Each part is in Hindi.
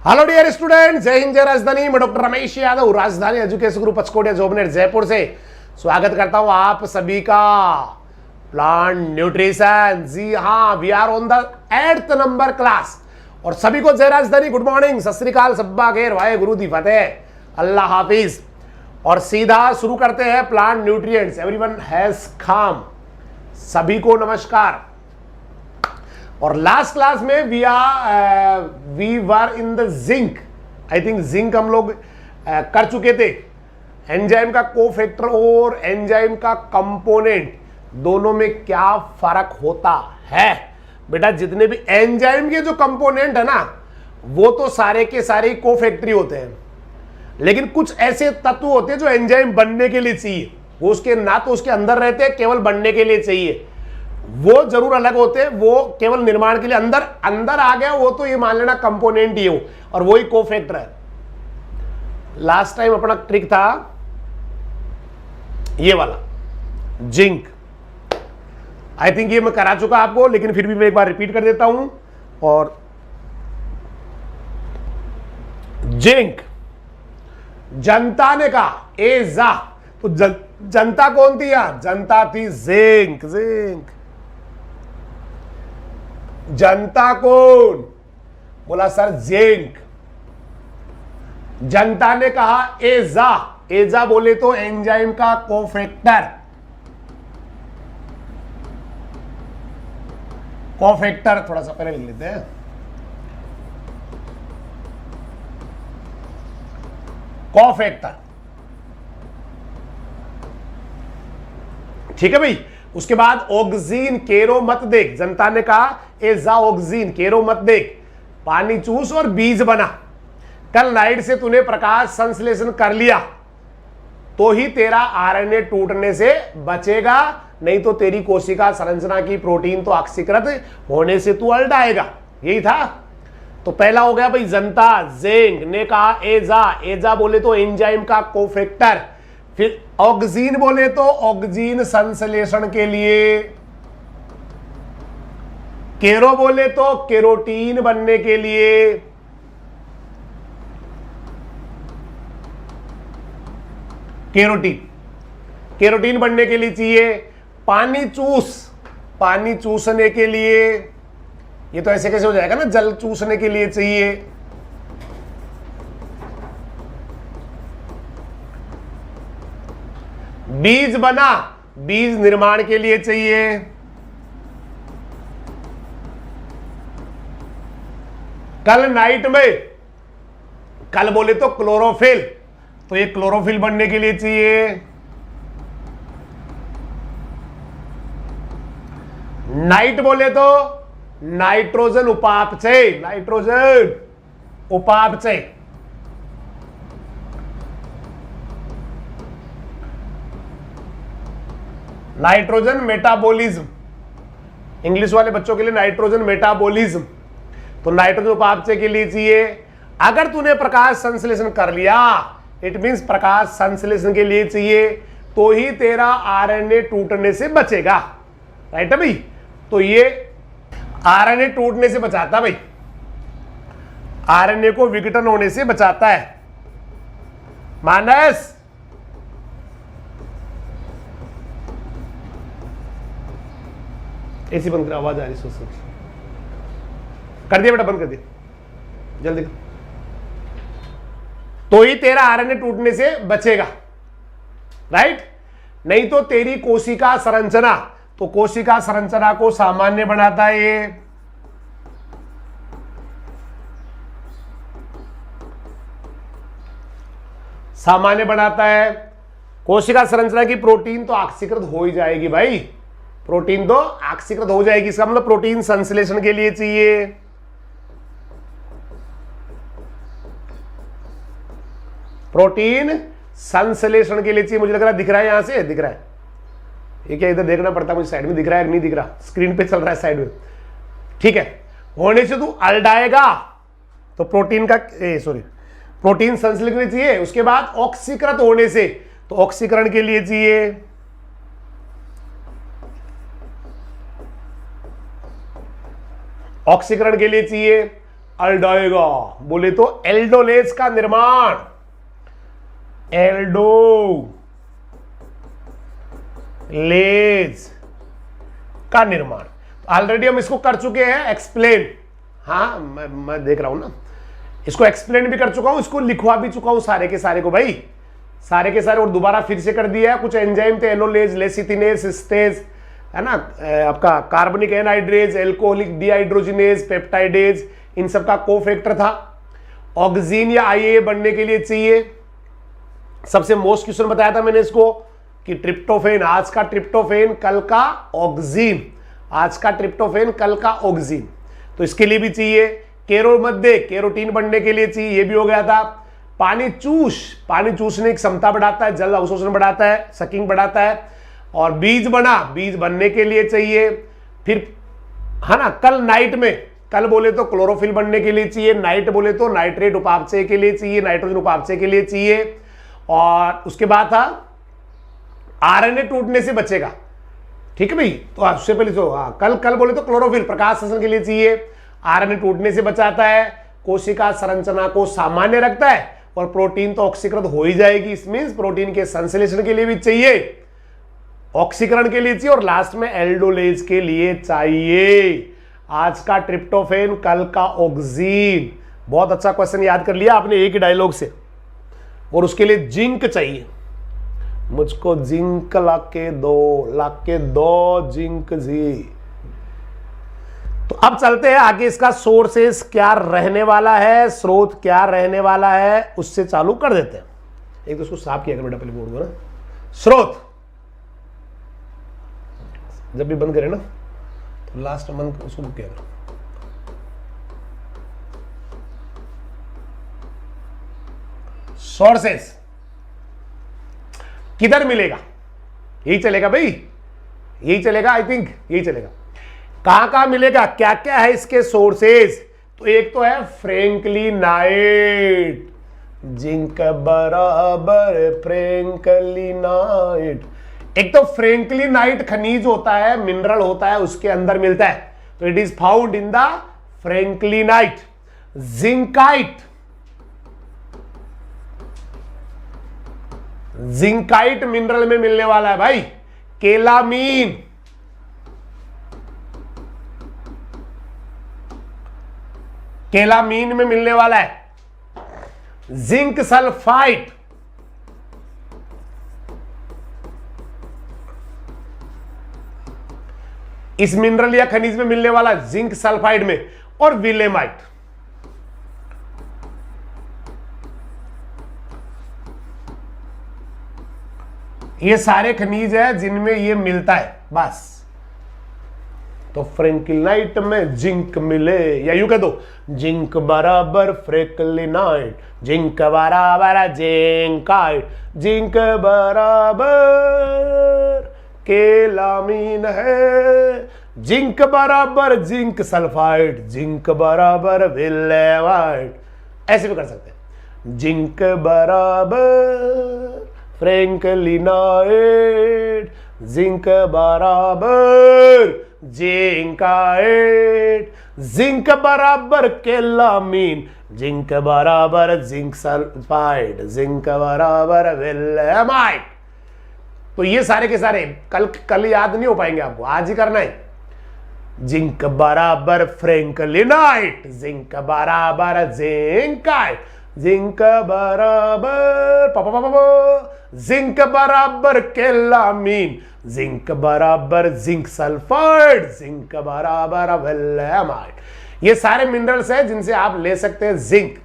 हेलो डियर स्टूडेंट, जय हिंद जय राजधानी। मैं डॉक्टर रमेश यादव, राजधानी एजुकेशन ग्रुप पचकोटिया जोबनेट जयपुर से स्वागत करता हूं आप सभी का प्लांट न्यूट्रिशन। जी हाँ, we are on the 8th number class और सभी को जय राजधानी, गुड मॉर्निंग, सत श्री अकाल, सब्बा खैर, वाहे गुरु दी फतेह, अल्लाह हाफिज। और सीधा शुरू करते हैं plant nutrients. Everyone has come, सभी को नमस्कार। और लास्ट क्लास में we were in the zinc. I think zinc हम लोग कर चुके थे। एंजाइम का कोफैक्टर और एंजाइम का कंपोनेंट दोनों में क्या फर्क होता है। बेटा जितने भी एंजाइम के जो कंपोनेंट है ना, वो तो सारे के सारे कोफैक्टरी होते हैं, लेकिन कुछ ऐसे तत्व होते हैं जो एंजाइम बनने के लिए चाहिए, वो उसके ना तो उसके अंदर रहते हैं, केवल बनने के लिए चाहिए, वो जरूर अलग होते हैं। वो केवल निर्माण के लिए अंदर आ गया, वो तो ये मान लेना कंपोनेंट ही हो, और वही कोफैक्टर है। लास्ट टाइम अपना ट्रिक था ये वाला जिंक। आई थिंक ये मैं करा चुका आपको, लेकिन फिर भी मैं एक बार रिपीट कर देता हूं। और जिंक जनता ने कहा ए जा, तो जनता कौन थी? यार जनता थी जिंक। जिंक जनता कौन? बोला सर जिंक। जनता ने कहा एजा। एजा बोले तो एंजाइम का कोफैक्टर। कोफैक्टर थोड़ा सा पहले लिख लेते हैं। कोफैक्टर, ठीक है भाई। उसके बाद ऑक्सीन, केरो मत देख। जनता ने कहा एजा ऑक्सीन, केरो मत देख, पानी चूस और बीज बना। कल लाइट से तूने प्रकाश संश्लेषण कर लिया तो ही तेरा आरएनए टूटने से बचेगा, नहीं तो तेरी कोशिका संरचना की प्रोटीन तो ऑक्सीकृत होने से तू अल्टाएगा। यही था। तो पहला हो गया भाई जनता। जिंक ने कहा एजा। एजा बोले तो एंजाइम का कोफैक्टर। फिर ऑक्सीन बोले तो ऑक्सीन संश्लेषण के लिए। केरो बोले तो केरोटीन बनने के लिए। केरोटीन, केरोटीन बनने के लिए चाहिए। पानी चूस, पानी चूसने के लिए। ये तो ऐसे कैसे हो जाएगा ना, जल चूसने के लिए चाहिए। बीज बना, बीज निर्माण के लिए चाहिए। कल नाइट में, कल बोले तो क्लोरोफिल, तो ये क्लोरोफिल बनने के लिए चाहिए। नाइट बोले तो नाइट्रोजन उपापचय, नाइट्रोजन उपापचय। नाइट्रोजन मेटाबॉलिज्म, इंग्लिश वाले बच्चों के लिए नाइट्रोजन मेटाबॉलिज्म, तो नाइट्रोजन उपापचय के लिए चाहिए। अगर तूने प्रकाश संश्लेषण कर लिया, इट मींस प्रकाश संश्लेषण के लिए चाहिए, तो ही तेरा आरएनए टूटने से बचेगा। राइट है भाई। तो ये आरएनए टूटने से बचाता भाई, आरएनए को विघटन होने से बचाता है। मानस एसी बंद कर, आवाज आ रही सोच कर दिया बेटा, बंद कर दिया जल्दी। तो ही तेरा आरएनए टूटने से बचेगा। राइट। नहीं तो तेरी कोशिका संरचना, तो कोशिका संरचना को सामान्य बनाता है ये। सामान्य बनाता है। कोशिका संरचना की प्रोटीन तो ऑक्सीकृत हो ही जाएगी भाई, प्रोटीन तो ऑक्सीकृत हो जाएगी। इसका मतलब प्रोटीन संश्लेषण के लिए चाहिए। प्रोटीन संश्लेषण के लिए चाहिए। मुझे लग रहा है दिख रहा है, यहां से दिख रहा है। ये क्या इधर देखना पड़ता है मुझे, साइड में दिख रहा है नहीं दिख रहा, स्क्रीन पे चल रहा है साइड में। ठीक है। होने से तू अल्टाएगा, तो प्रोटीन का सॉरी प्रोटीन संश्लेषण के लिए चाहिए। उसके बाद ऑक्सीकृत होने से, तो ऑक्सीकरण के लिए चाहिए। ऑक्सीकरण के लिए चाहिए अल्डोएगा, बोले तो एल्डोलेज का निर्माण, एल्डोलेज का निर्माण। ऑलरेडी हम इसको कर चुके हैं एक्सप्लेन, हाँ मैं देख रहा हूं ना, इसको एक्सप्लेन भी कर चुका हूं, इसको लिखवा भी चुका हूं सारे के सारे को भाई, सारे के सारे, और दोबारा फिर से कर दिया है। कुछ एंजाइम थे, एनोलेज, लेसिथिनेज, सिस्टेज, है ना, आपका carbonic anhydrase, alcoholic dehydrogenase, peptidase, इन सब का कोफैक्टर था। ऑक्सीन या आईए बनने के लिए चाहिए, सबसे मोस्ट क्वेश्चन बताया था मैंने इसको कि ट्रिप्टोफेन, आज का ट्रिप्टोफेन कल का ऑक्सीन, आज का ट्रिप्टोफेन कल का ऑक्सीन, तो इसके लिए भी चाहिए। केरो मध्य, केरोटीन बनने के लिए चाहिए, ये भी हो गया था। पानी चूसने की क्षमता बढ़ाता है, जल अवशोषण बढ़ाता है, सकिंग बढ़ाता है। और बीज बनने के लिए चाहिए। फिर है ना, कल नाइट में, कल बोले तो क्लोरोफिल बनने के लिए चाहिए, नाइट बोले तो नाइट्रेट उपापचय के लिए चाहिए, नाइट्रोजन उपापचय के लिए चाहिए। और उसके बाद था आरएनए टूटने से बचेगा, ठीक है भाई, तो उससे पहले तो कल बोले तो क्लोरोफिल प्रकाश संश्लेषण के लिए चाहिए, आरएनए टूटने से बचाता है, कोशिका संरचना को सामान्य रखता है, और प्रोटीन तो ऑक्सीकृत हो ही जाएगी, इसमें प्रोटीन के संश्लेषण के लिए भी चाहिए, ऑक्सीकरण के लिए चाहिए, और लास्ट में एल्डोलेज के लिए चाहिए। आज का ट्रिप्टोफेन कल का ऑक्सीन। बहुत अच्छा क्वेश्चन याद कर लिया आपने एक ही डायलॉग से। और उसके लिए जिंक चाहिए, मुझको जिंक लाके दो जिंक जी। तो अब चलते हैं आगे, इसका सोर्सेस क्या रहने वाला है, स्रोत क्या रहने वाला है, उससे चालू कर देते हैं। एक तो उसको साफ किया कर बेटा पहले बोर्ड को ना। स्रोत जब भी बंद करें ना तो लास्ट मंथ उसको बुक किया करो। सोर्सेस किधर मिलेगा, यही चलेगा भाई, यही चलेगा, आई थिंक यही चलेगा। कहां कहां मिलेगा, क्या क्या है इसके सोर्सेस। तो एक तो है फ्रैंकलिनाइट, जिंक बराबर फ्रैंकलिनाइट। एक तो फ्रैंकलिनाइट खनिज होता है, मिनरल होता है, उसके अंदर मिलता है, तो it is found in the franklinite. Zincite, zincite mineral में मिलने वाला है भाई। केलामीन, केलामीन में मिलने वाला है। जिंक सल्फाइड, इस मिनरल या खनिज में मिलने वाला जिंक सल्फाइड में। और विलेमाइट, ये सारे खनिज है जिनमें ये मिलता है बस। तो फ्रैंकलिनाइट में जिंक मिले, या यूं कह दो जिंक बराबर फ्रैंकलिनाइट, जिंक बराबर जिंकाइट, जिंक बराबर केलामीन है, जिंक बराबर जिंक सल्फाइड, जिंक बराबर विलेमाइट, ऐसे भी कर सकते हैं। जिंक बराबर फ्रैंकलिनाइट, जिंक बराबर जिंकाइट, जिंक बराबर केलामीन, जिंक बराबर जिंक सल्फाइड, जिंक बराबर विलेमाइट। तो ये सारे के सारे कल याद नहीं हो पाएंगे आपको, आज ही करना है। जिंक बराबर फ्रैंकलिनाइट, जिंक बराबर जिंकाइट, जिंक बराबर जिंक बराबर केलामीन, जिंक बराबर जिंक सल्फाइड, जिंक बराबर विलेमाइट। ये सारे मिनरल्स हैं जिनसे आप ले सकते हैं जिंक।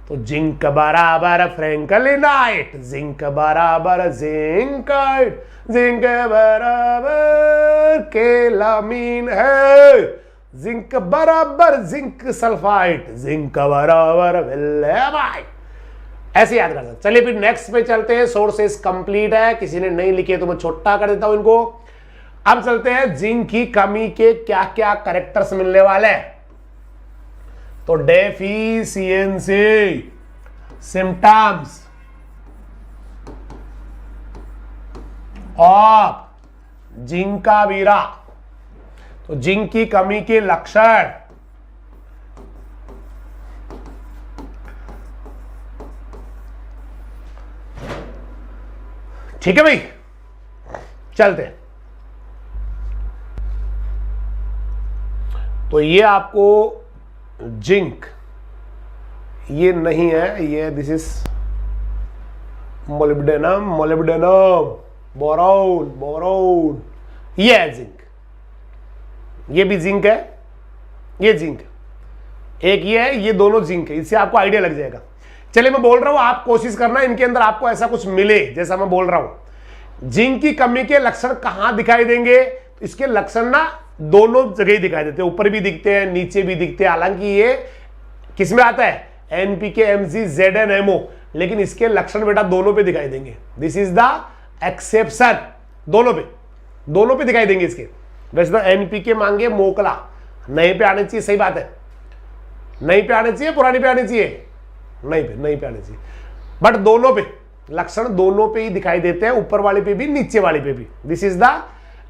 तो जिंक बराबर फ्रैंकलिनाइट, जिंक बराबर जिंकाइट, जिंक बराबर केलामीन है, जिंक बराबर जिंक सल्फाइड, जिंक बराबर विलेमाइट। ऐसे याद कर सकते। चलिए फिर नेक्स्ट पे चलते हैं। सोर्सेस कंप्लीट है, किसी ने नहीं लिखे तो मैं छोटा कर देता हूं इनको। अब चलते हैं जिंक की कमी के क्या क्या कैरेक्टर्स मिलने वाले हैं। तो डेफिशिएंसी सिम्टम्स ऑफ जिंक का वीरा, तो जिंक की कमी के लक्षण ठीक है भाई, चलते हैं। तो ये आपको जिंक, ये नहीं है, ये this is molybdenum, molybdenum, boron, boron, ये है जिंक, ये भी जिंक है, ये जिंक है, एक ये है, ये दोनों जिंक है। इससे आपको आइडिया लग जाएगा। चलिए मैं बोल रहा हूं, आप कोशिश करना इनके अंदर आपको ऐसा कुछ मिले जैसा मैं बोल रहा हूं। जिंक की कमी के लक्षण कहां दिखाई देंगे? तो इसके लक्षण ना दोनों जगह ही दिखाई देते हैं, ऊपर भी दिखते हैं, नीचे भी दिखते हैं। हालांकि ये किसमें आता है? एनपीके, एमजी, जेडएन, एमओ, लेकिन इसके लक्षण बेटा दोनों पे दिखाई देंगे। दिस इज द एक्सेप्शन, दोनों पे दिखाई देंगे इसके। वैसे तो एनपीके मांगे मोकला, नए पे आने चाहिए, सही बात है, नई पे आने चाहिए, पुरानी पे आने चाहिए, नई पे आने चाहिए, बट दोनों पे लक्षण दोनों पे ही दिखाई देते हैं, ऊपर वाले पे भी, नीचे वाले पे भी। This is the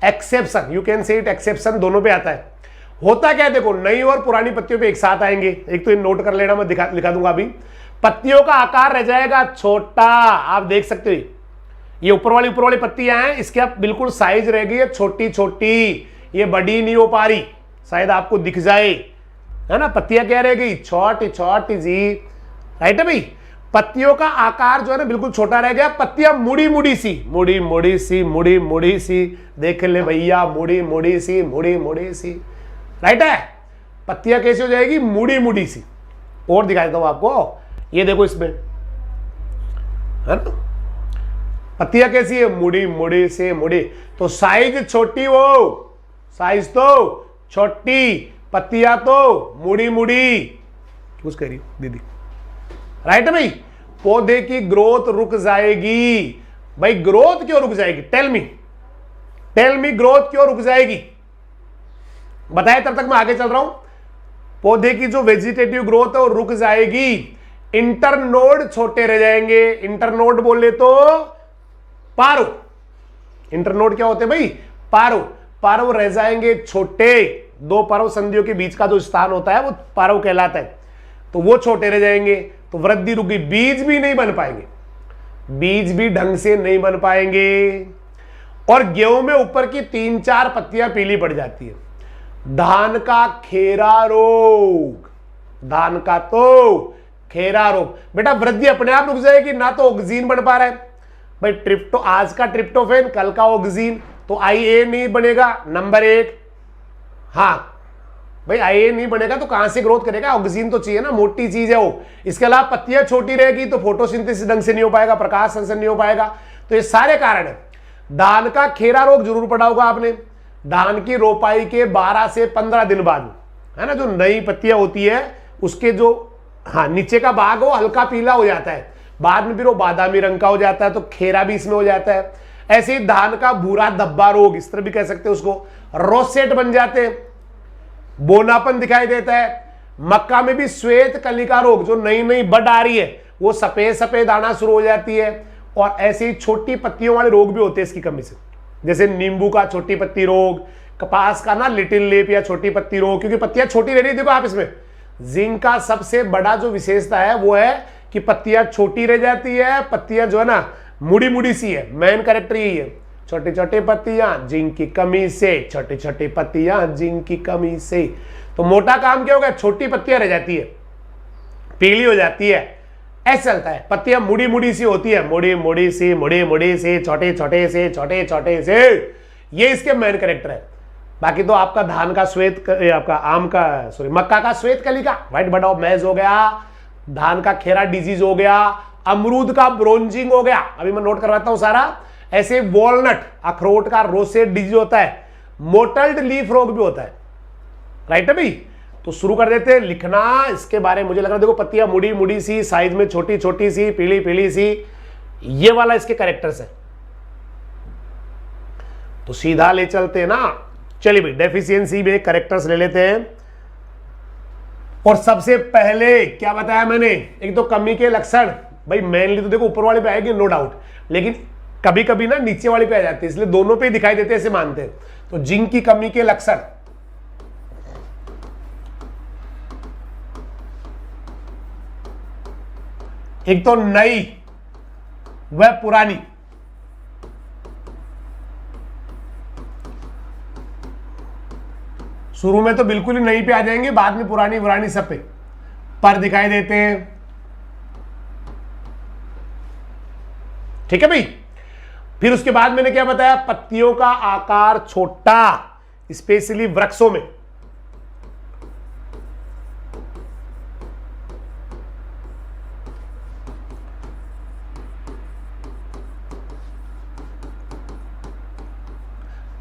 exception, you can say it, exception दोनों पे आता है। होता क्या है देखो, नई और पुरानी पत्तियों पे एक साथ आएंगे। एक तो ये नोट कर लेना, मैं लिखा दूंगा अभी। पत्तियों का आकार रह जाएगा छोटा, आप देख सकते हो ये ऊपर वाली पत्तियां हैं, इसके अब बिल्कुल साइज रह गई है छोटी छोटी, ये बड़ी नहीं हो पा रही, शायद आपको दिख जाए, है ना। पत्तियां क्या रह गई? छोटी छोटी जी, राइट है भाई। पत्तियों का आकार जो है ना बिल्कुल छोटा रह गया। पत्तियां मुड़ी मुड़ी सी, देख ले भैया, मुड़ी सी, राइट है। पत्तियां कैसी हो जाएगी? मुड़ी सी। और दिखा देता हूं आपको, ये देखो इसमें, है ना, पत्तियां कैसी है? मुड़ी से। तो साइज छोटी, वो साइज तो छोटी, पत्तियां तो मुड़ी। कुछ कह रही दीदी, राइट है भाई। पौधे की ग्रोथ रुक जाएगी। भाई ग्रोथ क्यों रुक जाएगी? टेल मी ग्रोथ क्यों रुक जाएगी? बताए, तब तक मैं आगे चल रहा हूं। पौधे की जो वेजिटेटिव ग्रोथ है वो रुक जाएगी। इंटरनोड छोटे रह जाएंगे। इंटरनोड बोले तो पारो। इंटरनोड क्या होते हैं भाई? पारो रह जाएंगे छोटे। दो पारव संधियों के बीच का जो स्थान होता है वो पारव कहलाता है, तो वो छोटे रह जाएंगे। तो वृद्धि रुक गई, बीज भी नहीं बन पाएंगे, बीज भी ढंग से नहीं बन पाएंगे। और गेहूं में ऊपर की 3-4 पत्तियां पीली पड़ जाती है। धान का खेरा रोग, धान का तो खेरा रोग, बेटा वृद्धि अपने आप रुक जाएगी, ना तो ऑक्सीजन बन पा रहा है भाई। आज का ट्रिप्टोफेन, कल का ऑक्सीजन, तो IA नहीं बनेगा, नंबर 1। हाँ भाई, IA नहीं बनेगा तो कहां से ग्रोथ करेगा? ऑक्सीजन तो चाहिए ना, मोटी चीज है वो। इसके अलावा पत्तियां छोटी रहेगी तो फोटोसिंथेसिस ढंग से नहीं हो पाएगा, प्रकाश संश्लेषण नहीं हो पाएगा। तो ये सारे कारण है। धान का खेरा रोग जरूर पढ़ा होगा आपने। धान की रोपाई के 12 से 15 दिन बाद, है ना, जो नई पत्तियां होती है उसके जो नीचे का भाग हो हल्का पीला हो जाता है, बाद में फिर वो बादामी रंग का हो जाता है, तो खेरा भी इसमें हो जाता है। ऐसे ही धान का भूरा धब्बा रोग, इस तरह भी कह सकते हैं उसको, रोसेट बन जाते हैं, बोनापन दिखाई देता है। मक्का में भी श्वेत कलिका रोग, जो नई नई बड आ रही है वो सफेद सफेद आना शुरू हो जाती है। और ऐसे ही छोटी पत्तियों वाले रोग भी होते हैं इसकी कमी से, जैसे नींबू का छोटी पत्ती रोग, कपास का ना लिटिल लीफ या छोटी पत्ती रोग, क्योंकि पत्तियां छोटी रह रही है। देखो आप इसमें जिंक का सबसे बड़ा जो विशेषता है वो है कि पत्तियां छोटी रह जाती है, पत्तियां जो है ना मुड़ी मुड़ी सी है। मेन कैरेक्टर यही है, छोटे छोटे पत्तियां जिंक की कमी से, छोटे छोटे पत्तियां जिंक की कमी से। तो मोटा काम क्या होगा? छोटी पत्तियां रह जाती है, पीली हो जाती है, ऐसे चलता है। पत्तियां मुड़ी मुड़ी सी होती है, मुड़ी मुड़ी से, छोटे छोटे से, छोटे छोटे से। ये इसके मेन कैरेक्टर है। बाकी तो आपका धान का श्वेत, आपका मक्का का श्वेत कलिका, व्हाइट बड ऑफ मैज हो गया, धान का खेरा डिजीज हो गया, अमरूद का ब्रोंजिंग हो गया। अभी मैं नोट करवाता हूं सारा। ऐसे वॉलनट, अखरोट का रोसेट डिजीज होता है, मोटल्ड लीफ रोग भी होता है, राइट है भाई। तो शुरू कर देते हैं लिखना इसके बारे में। मुझे लग रहा है देखो, पत्तियां मुड़ी मुड़ी सी, साइज में छोटी छोटी सी, पीली पीली सी, ये वाला इसके कैरेक्टर्स है। तो सीधा ले चलते हैं ना। चलिए भाई, डेफिशिएंसी में कैरेक्टर्स ले लेते हैं। और सबसे पहले क्या बताया मैंने? एक तो कमी के लक्षण, भाई मेनली तो देखो ऊपर वाले पे आएगी नो डाउट, लेकिन कभी कभी ना नीचे वाले पे आ जाती है, इसलिए दोनों पे दिखाई देते हैं, ऐसे मानते हैं। तो जिंक की कमी के लक्षण, एक तो नई व पुरानी, शुरू में तो बिल्कुल ही नहीं पे आ जाएंगे, बाद में पुरानी पुरानी सब पे पर दिखाई देते हैं। ठीक है भाई। फिर उसके बाद मैंने क्या बताया, पत्तियों का आकार छोटा, स्पेशली वृक्षों में।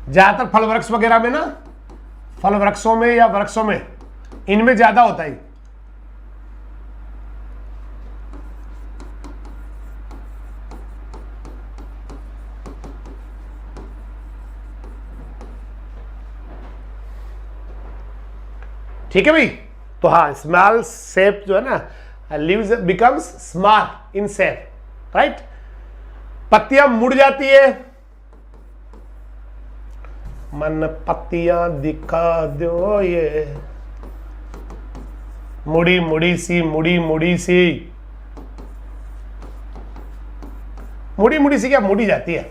ज्यादातर फल वृक्ष वगैरह में ना, फल वृक्षों में या वृक्षों में, इनमें ज्यादा होता है। ठीक है भाई। तो हाँ, स्मॉल शेप जो है ना, leaves becomes small in shape, right. पत्तियां मुड़ जाती है, मन पत्तियां दिखा दो ये, मुड़ी मुड़ी सी, मुड़ी मुड़ी सी, मुड़ी मुड़ी सी क्या मुड़ी जाती है।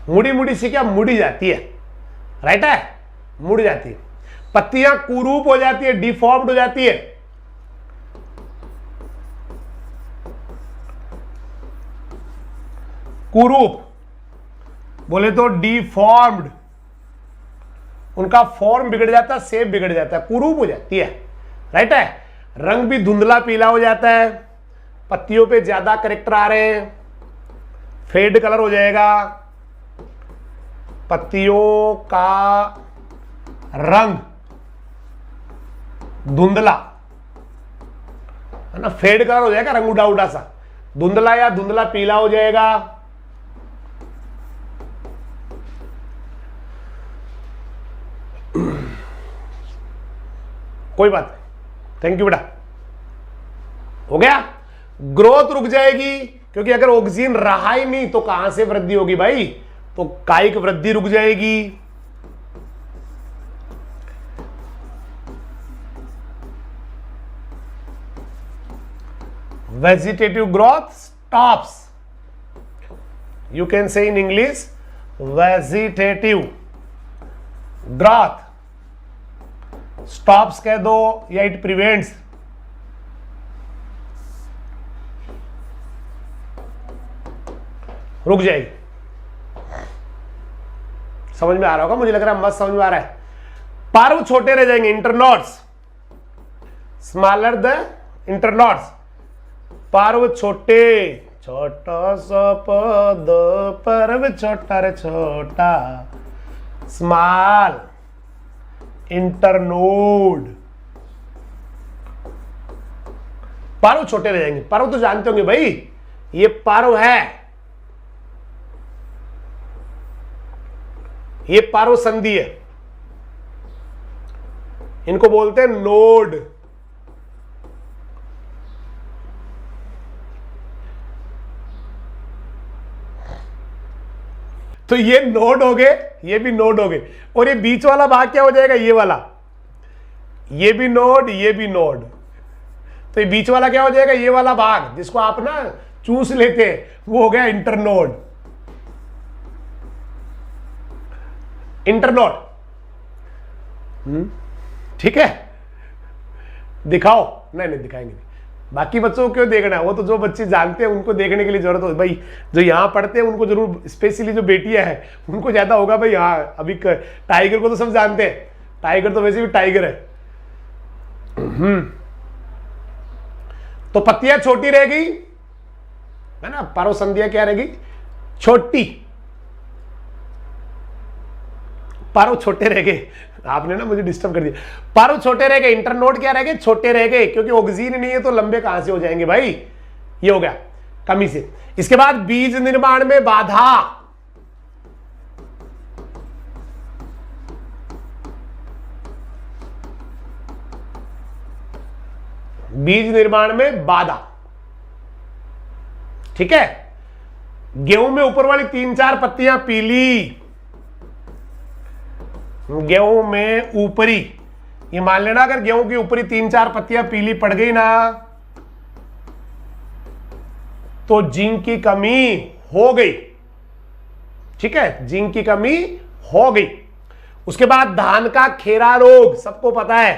मुड़ी मुड़ी सी क्या मुड़ी जाती है, राइट है, मुड़ जाती है। पत्तियां कुरूप हो जाती है, डिफॉर्म्ड हो जाती है। कुरूप बोले तो डिफॉर्म्ड, उनका फॉर्म बिगड़ जाता है, शेप बिगड़ जाता है, कुरूप हो जाती है, राइट है। रंग भी धुंधला पीला हो जाता है, पत्तियों पे ज्यादा करेक्टर आ रहे हैं, फेड कलर हो जाएगा, पत्तियों का रंग धुंधला है ना, फेड कलर हो जाएगा, रंग उड़ा उड़ा सा, धुंधला या धुंधला पीला हो जाएगा। कोई बात नहीं, थैंक यू बेटा। हो गया। ग्रोथ रुक जाएगी, क्योंकि अगर ऑक्सीजन रहा ही नहीं तो कहां से वृद्धि होगी भाई, तो कायिक वृद्धि रुक जाएगी। Vegetative growth stops, you can से in English vegetative growth stops कह दो या इट प्रिवेंट्स। रुक जाएगी। समझ में आ रहा होगा, मुझे लग रहा है मस्त समझ में आ रहा है। पर्व छोटे रह जाएंगे, इंटरनोड्स स्मॉलर द इंटरनोड्स, पर्व छोटे, छोटा सा पद पर्व छोटा रे छोटा, स्मॉल इंटरनोड। पर्व छोटे रह जाएंगे। पर्व तो जानते होंगे भाई, ये पर्व है, ये पर्व संधि है, इनको बोलते हैं नोड। तो ये नोड हो गए, ये भी नोड हो गए, और ये बीच वाला भाग क्या हो जाएगा, ये वाला, ये भी नोड, ये भी नोड। तो ये बीच वाला क्या हो जाएगा, ये वाला भाग जिसको आप ना चूस लेते हैं, वो हो गया इंटरनोड। इंटरनोड, ठीक है। दिखाओ, नहीं नहीं दिखाएंगे नहीं, बाकी बच्चों को क्यों देखना है, वो तो जो बच्चे जानते हैं उनको देखने के लिए जरूरत हो भाई, जो यहाँ पढ़ते हैं उनको जरूर, स्पेशली जो बेटियां हैं उनको ज्यादा होगा भाई। हाँ, अभी टाइगर को तो सब जानते हैं, टाइगर तो वैसे भी टाइगर है। तो पत्तियां छोटी रहेगी है ना, पर्व संध्या क्या रहेगी, छोटी, पर्व छोटे रह गए। आपने ना मुझे डिस्टर्ब कर दिया। पर्व छोटे रह गए, इंटरनोड क्या रह गए, छोटे रह गए, क्योंकि ऑक्सीजन नहीं है तो लंबे कहां से हो जाएंगे भाई, ये हो गया कमी से। इसके बाद बीज निर्माण में बाधा, बीज निर्माण में बाधा, ठीक है। गेहूं में ऊपर वाली 3-4 पत्तियां पीली, गेहूं में ऊपरी ये मान लेना अगर गेहूं की ऊपरी 3-4 पत्तियां पीली पड़ गई ना तो जिंक की कमी हो गई। ठीक है, जिंक की कमी हो गई। उसके बाद धान का खेरा रोग, सबको पता है,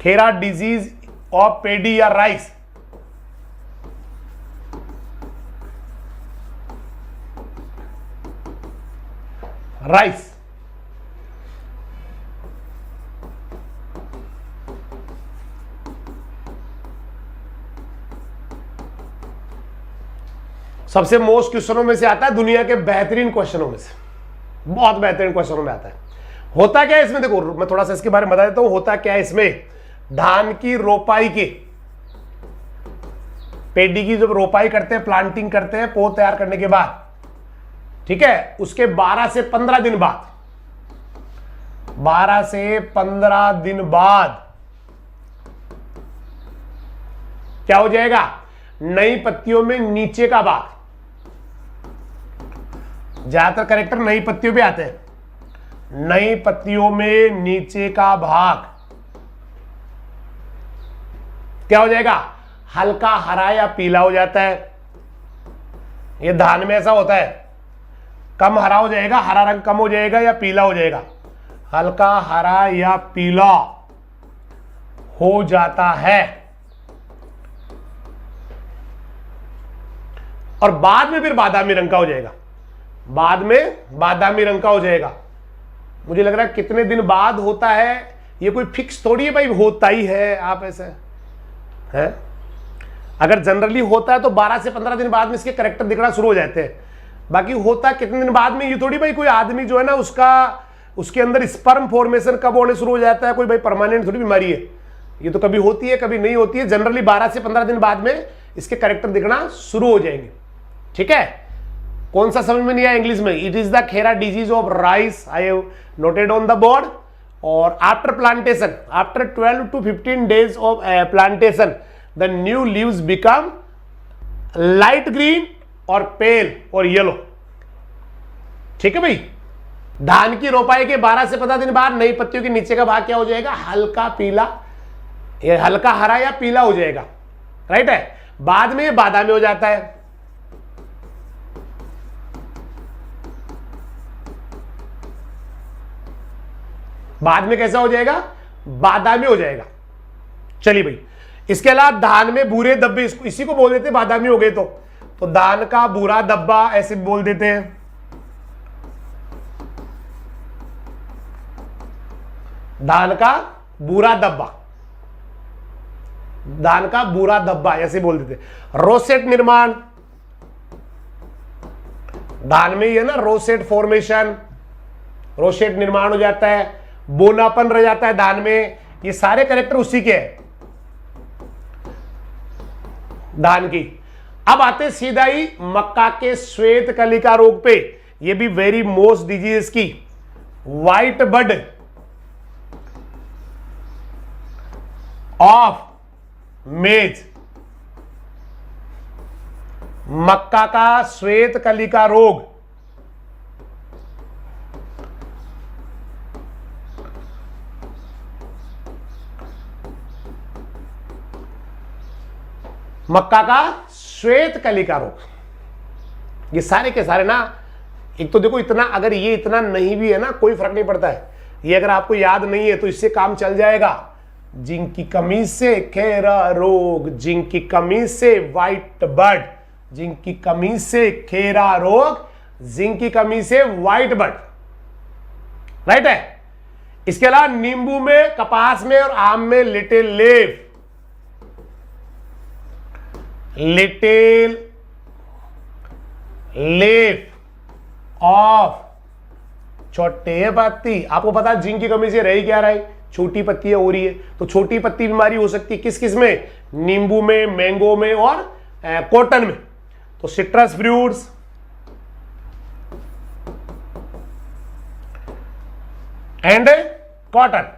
खेरा डिजीज ऑफ पेडी या राइस। राइस सबसे मोस्ट क्वेश्चनों में से आता है, दुनिया के बेहतरीन क्वेश्चनों में से, बहुत बेहतरीन क्वेश्चनों में आता है। होता क्या है इसमें, देखो मैं थोड़ा सा इसके बारे में बता देता हूं। होता क्या है इसमें, धान की रोपाई के, पेडी की जब रोपाई करते हैं, प्लांटिंग करते हैं, पौध तैयार करने के बाद, ठीक है, उसके 12 से 15 दिन बाद, 12 से 15 दिन बाद क्या हो जाएगा, नई पत्तियों में नीचे का भाग, ज्यादातर करेक्टर नई पत्तियों पे आते हैं, नई पत्तियों में नीचे का भाग क्या हो जाएगा, हल्का हरा या पीला हो जाता है। ये धान में ऐसा होता है, कम हरा हो जाएगा, हरा रंग कम हो जाएगा या पीला हो जाएगा, हल्का हरा या पीला हो जाता है। और बाद में फिर बादामी रंग का हो जाएगा, बाद में बादामी रंग का हो जाएगा। मुझे लग रहा है कितने दिन बाद होता है ये कोई फिक्स थोड़ी है भाई, होता ही है। आप ऐसे है, अगर जनरली होता है तो 12 से 15 दिन बाद में इसके करेक्टर दिखना शुरू हो जाते हैं। बाकी होता कितने दिन बाद में, ये थोड़ी भाई कोई आदमी जो है ना उसके अंदर स्पर्म फॉर्मेशन कब होने शुरू हो जाता है, कोई भाई परमानेंट थोड़ी बीमारी है। ये तो कभी होती है कभी नहीं होती है। जनरली 12 से 15 दिन बाद में इसके करेक्टर दिखना शुरू हो जाएंगे। ठीक है, कौन सा समझ में नहीं आया इंग्लिश में, it is the khaira disease of rice, I have noted on the board. और after plantation, after 12 to 15 days of plantation, the new leaves become light green और पेल और येलो। ठीक है भाई, धान की रोपाई के 12 से 15 दिन बाद नई पत्तियों के नीचे का भाग क्या हो जाएगा, हल्का पीला, ये हल्का हरा या पीला हो जाएगा। राइट है, बाद में ये बादामी हो जाता है। बाद में कैसा हो जाएगा, बादामी हो जाएगा। चलिए भाई, इसके अलावा धान में भूरे धब्बे, इसी को बोल देते हैं बादामी हो गए तो धान का भूरा धब्बा ऐसे बोल देते हैं। धान का भूरा धब्बा, धान का भूरा धब्बा ऐसे बोल देते हैं। रोसेट निर्माण, धान में ये ना रोसेट फॉर्मेशन, रोसेट निर्माण हो जाता है, बोनापन रह जाता है धान में। ये सारे कैरेक्टर उसी के हैं धान की। अब आते सीधा ही मक्का के श्वेत कलिका रोग पे, ये भी वेरी मोस्ट डिजीज की, व्हाइट बड ऑफ मेज, मक्का का श्वेत कलिका रोग। मक्का का श्वेत कलिका रोग, ये सारे के सारे ना, एक तो देखो इतना, अगर ये इतना नहीं भी है ना कोई फर्क नहीं पड़ता है, ये अगर आपको याद नहीं है तो इससे काम चल जाएगा। जिंक की कमी से खेरा रोग, जिंक की कमी से व्हाइट बड, जिंक की कमी से खेरा रोग, जिंक की कमी से व्हाइट बड। राइट है, इसके अलावा नींबू में, कपास में और आम में little leaf, little leaf of छोटे पत्ती। आपको पता है जिंक की कमी से रही क्या रही, छोटी पत्तियां हो रही है, तो छोटी पत्ती बीमारी हो सकती है किस किस में, नींबू में, मैंगो में और कॉटन में। तो citrus fruits, and cotton.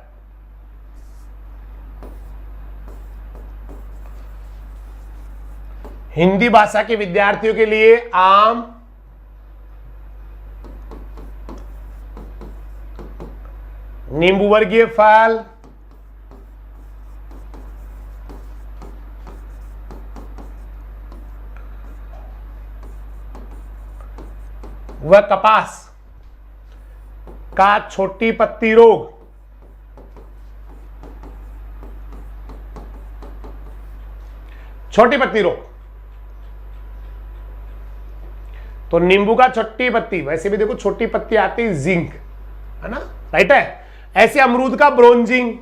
Hindi भाषा के विद्यार्थियों के लिए आम, नींबू वर्गीय फल, वह कपास का छोटी पत्ती रोग, छोटी पत्ती रोग। तो नींबू का छोटी पत्ती, वैसे भी देखो छोटी पत्ती आती है जिंक, है ना, राइट है। ऐसे अमरूद का ब्रोंजिंग,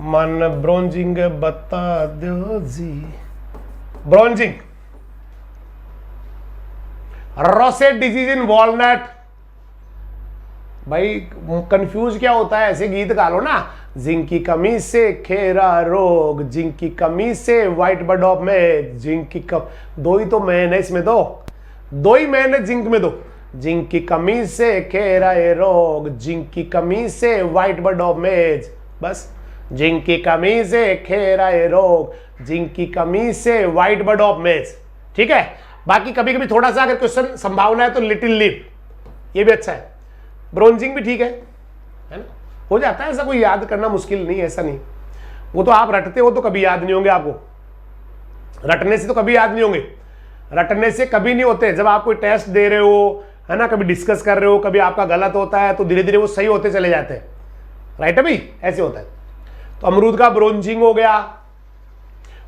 मन ब्रोंजिंग बता दो जी, bronzing. Rosette disease in walnut, भाई कंफ्यूज क्या होता है, ऐसे गीत गा लो ना, जिंक की कमी से खेरा रोग, जिंक की कमी से व्हाइट बर्ड ऑफ में, जिंक की दो ही तो मैन है इसमें, दो ही मैन है जिंक में, दो। जिंक की कमी से खेरा रोग, जिंक की कमी से व्हाइट बर्ड ऑफ मेज, बस। जिंक की कमी से खेरा रोग, जिंक की कमी से व्हाइट बर्ड ऑफ मेज, ठीक है। बाकी कभी कभी थोड़ा सा अगर क्वेश्चन संभावना है तो लिटिल लिप, ये भी अच्छा है। ब्रोंजिंग भी ठीक है ना, हो जाता है ऐसा, कोई याद करना मुश्किल नहीं, ऐसा नहीं। वो तो आप रटते हो तो कभी याद नहीं होंगे आपको, रटने से तो कभी याद नहीं होंगे, रटने से कभी नहीं होते। जब आप कोई टेस्ट दे रहे हो, है ना, कभी डिस्कस कर रहे हो, कभी आपका गलत होता है तो धीरे धीरे वो सही होते चले जाते हैं, राइट है भाई, ऐसे होता है। तो अमरूद का ब्रोंजिंग हो गया।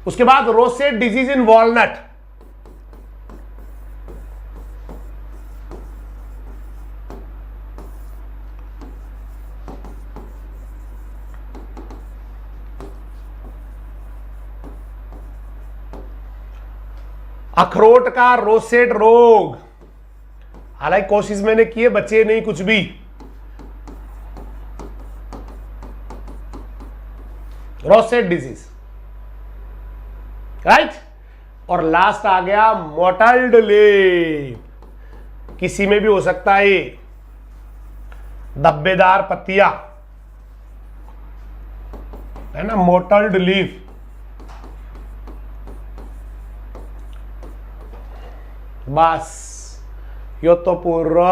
उसके बाद रोसेट डिजीज इन वॉलनट, अखरोट का रोसेट रोग, हालांकि कोशिश मैंने की है, बचे नहीं कुछ भी। Rosette disease, right. और लास्ट आ गया मोटल्ड लीफ, किसी में भी हो सकता है, धब्बेदार पत्तियां, है ना, मोटल्ड लीफ। बस यो तो पूरा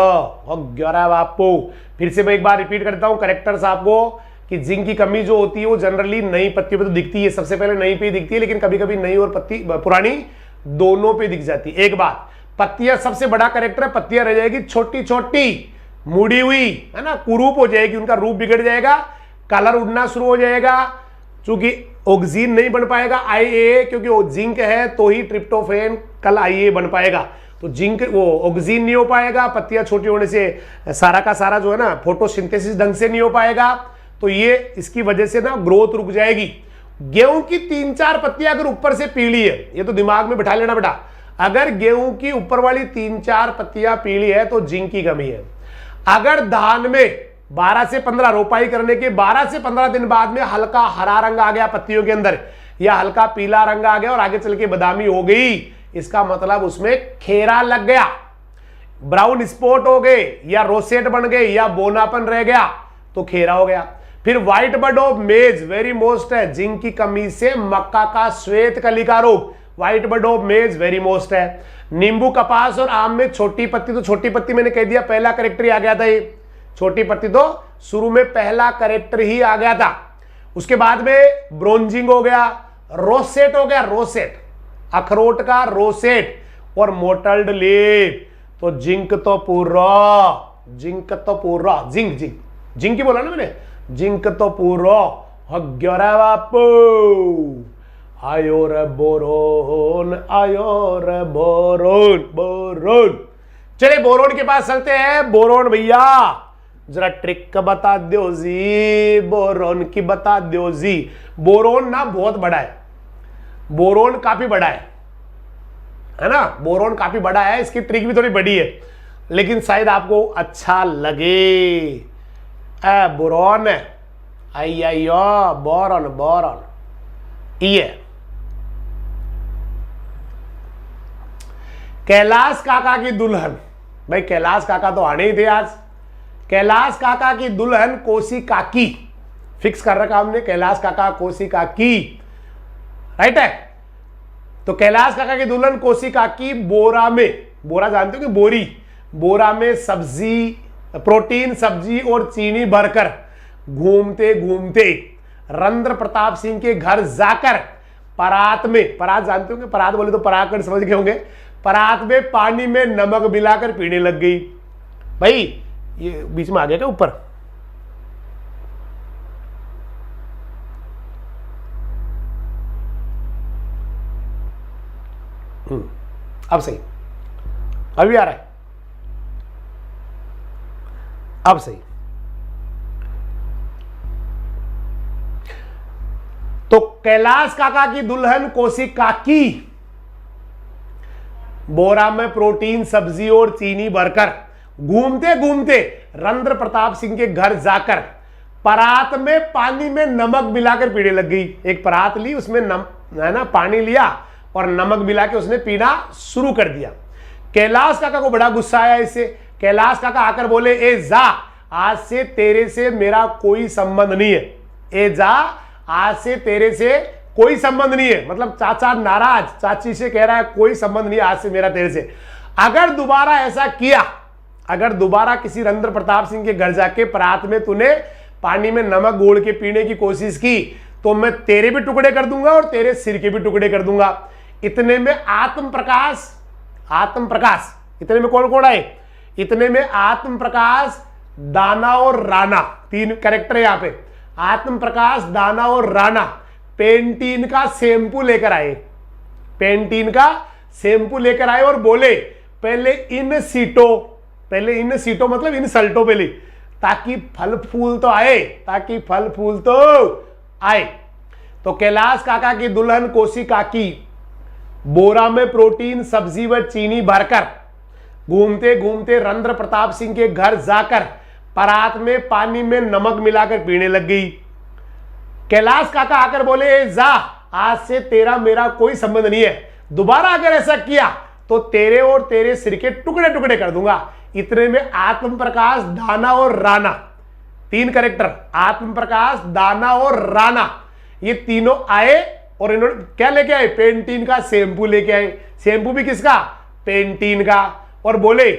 हो गया बापू। फिर से मैं एक बार रिपीट करता हूं करेक्टर्स आपको, कि जिंक की कमी जो होती है वो जनरली नई पत्तियों पे तो दिखती है, सबसे पहले नई पे दिखती है, लेकिन कभी कभी नई और पत्ती पुरानी दोनों पे दिख जाती है। एक बात, पत्तियां सबसे बड़ा करेक्टर है, पत्तियां रह जाएगी छोटी छोटी मुड़ी हुई, है ना, कुरूप हो जाएगी, उनका रूप बिगड़ जाएगा, कलर उड़ना शुरू हो जाएगा, चूंकि ऑक्सीजन नहीं बन पाएगा आईए, क्योंकि वो जिंक है तो ही ट्रिप्टोफेन कल आईए बन पाएगा। तो जिंक वो ऑक्सीजन नहीं हो पाएगा, पत्तियां छोटी होने से सारा का सारा जो है ना फोटोसिंथेसिस ढंग से नहीं हो पाएगा, तो ये इसकी वजह से ना ग्रोथ रुक जाएगी। गेहूं की 3-4 पत्तियां अगर ऊपर से पीली है, ये तो दिमाग में बिठा लेना बेटा, अगर गेहूं की ऊपर वाली 3-4 पत्तियां पीली है तो जिंक की कमी है। अगर धान में 12 से 15 रोपाई करने के 12 से 15 दिन बाद में हल्का हरा रंग आ गया पत्तियों के अंदर, या हल्का पीला रंग आ गया और आगे चल के बादामी हो गई, इसका मतलब उसमें खेरा लग गया, ब्राउन स्पॉट हो गए, या रोसेट बन गए, या बोनापन रह गया, तो खेरा हो गया। फिर व्हाइट बर्ड ऑफ मेज वेरी मोस्ट है, जिंक की कमी से मक्का का श्वेत कलिका रोग, व्हाइट बर्ड ऑफ मेज वेरी मोस्ट है। नींबू, कपास और आम में छोटी पत्ती, तो छोटी पत्ती मैंने कह दिया पहला करेक्टर ही आ गया था, ये छोटी पत्ती तो शुरू में पहला करेक्टर ही आ गया था। उसके बाद में ब्रोंजिंग हो गया, रोसेट हो गया, रोसेट अखरोट का रोसेट, और मोटल्ड लीफ, तो जिंक तो पूरा, जिंक तो पूरा, जिंक जिंक जिंक ही बोला ना मैंने, जिंक तो पूरा हग्यारा बापू, आयो रे बोरोन, आयो रे बोरोन, बोरोन। चले बोरोन के पास चलते हैं। बोरोन भैया जरा ट्रिक बता दो जी, बोरोन की बता दो जी। बोरोन ना बहुत बड़ा है, बोरोन काफी बड़ा है ना, बोरोन काफी बड़ा है, इसकी ट्रिक भी थोड़ी बड़ी है, लेकिन शायद आपको अच्छा लगे। बोरोन, आइयो बोरोन, बोरोन ये कैलाश काका की दुल्हन, भाई कैलाश काका तो आने ही थे आज। कैलाश काका की दुल्हन कोसी काकी फिक्स कर रखा हमने, कैलाश काका कोशिका की, राइट है। तो कैलाश काका की दुल्हन कोशिका की बोरा में, बोरा जानते हो कि बोरी, बोरा में सब्जी, प्रोटीन, सब्जी और चीनी भरकर घूमते घूमते रंद्र प्रताप सिंह के घर जाकर परात में, परात जानते हो कि परात बोले तो पराकर समझ गए होंगे, परात में पानी में नमक मिलाकर पीने लग गई। भाई ये बीच में आ गया क्या ऊपर? अब सही, अभी आ रहा है, अब सही। तो कैलाश काका की दुल्हन कोशिका की बोरा में प्रोटीन, सब्जी और चीनी भरकर घूमते घूमते रंद्र प्रताप सिंह के घर जाकर परात में पानी में नमक मिलाकर पीने लग गई। एक परात ली, उसमें है ना पानी लिया और नमक मिला के उसने पीना शुरू कर दिया। कैलाश काका को बड़ा गुस्सा आया इससे। कैलाश काका आकर बोले, ए जा, आज से तेरे से मेरा कोई संबंध नहीं है। ए जा, आज से तेरे से कोई संबंध नहीं है। मतलब चाचा नाराज, चाची से कह रहा है कोई संबंध नहीं आज से मेरा तेरे से। अगर दोबारा ऐसा किया, अगर दोबारा किसी रंद्र प्रताप सिंह के घर जाके परात में तूने पानी में नमक घोल के पीने की कोशिश की तो मैं तेरे भी टुकड़े कर दूंगा और तेरे सिर के भी टुकड़े कर दूंगा। इतने में आत्म प्रकाश, आत्म प्रकाश, इतने में कौन कौन आए? इतने में आत्म प्रकाश, दाना और राणा, तीन कैरेक्टर है यहां पे। आत्म प्रकाश, दाना और राणा पेंटीन का शैम्पू लेकर आए, पेंटीन का शैम्पू लेकर आए और बोले, पहले इन सीटों, पहले इन सीटों मतलब इन सल्टों पे ली, ताकि फल फूल तो आए, ताकि फल फूल तो आए। तो कैलाश काका की दुल्हन कोशिका की बोरा में प्रोटीन, सब्जी व चीनी भरकर घूमते घूमते रंद्र प्रताप सिंह के घर जाकर परात में पानी में नमक मिलाकर पीने लग गई। कैलाश काका आकर बोले, ए जा, आज से तेरा मेरा कोई संबंध नहीं है। दोबारा अगर ऐसा किया तो तेरे और तेरे सिर के टुकड़े टुकड़े कर दूंगा। इतने में आत्म प्रकाश, दाना और राणा, तीन कैरेक्टर, आत्म प्रकाश, दाना और राणा, ये तीनों आए और इन्होंने क्या लेके आए? पेंटीन का शैम्पू लेके आए। शैम्पू भी किसका? पेंटीन का। और बोले,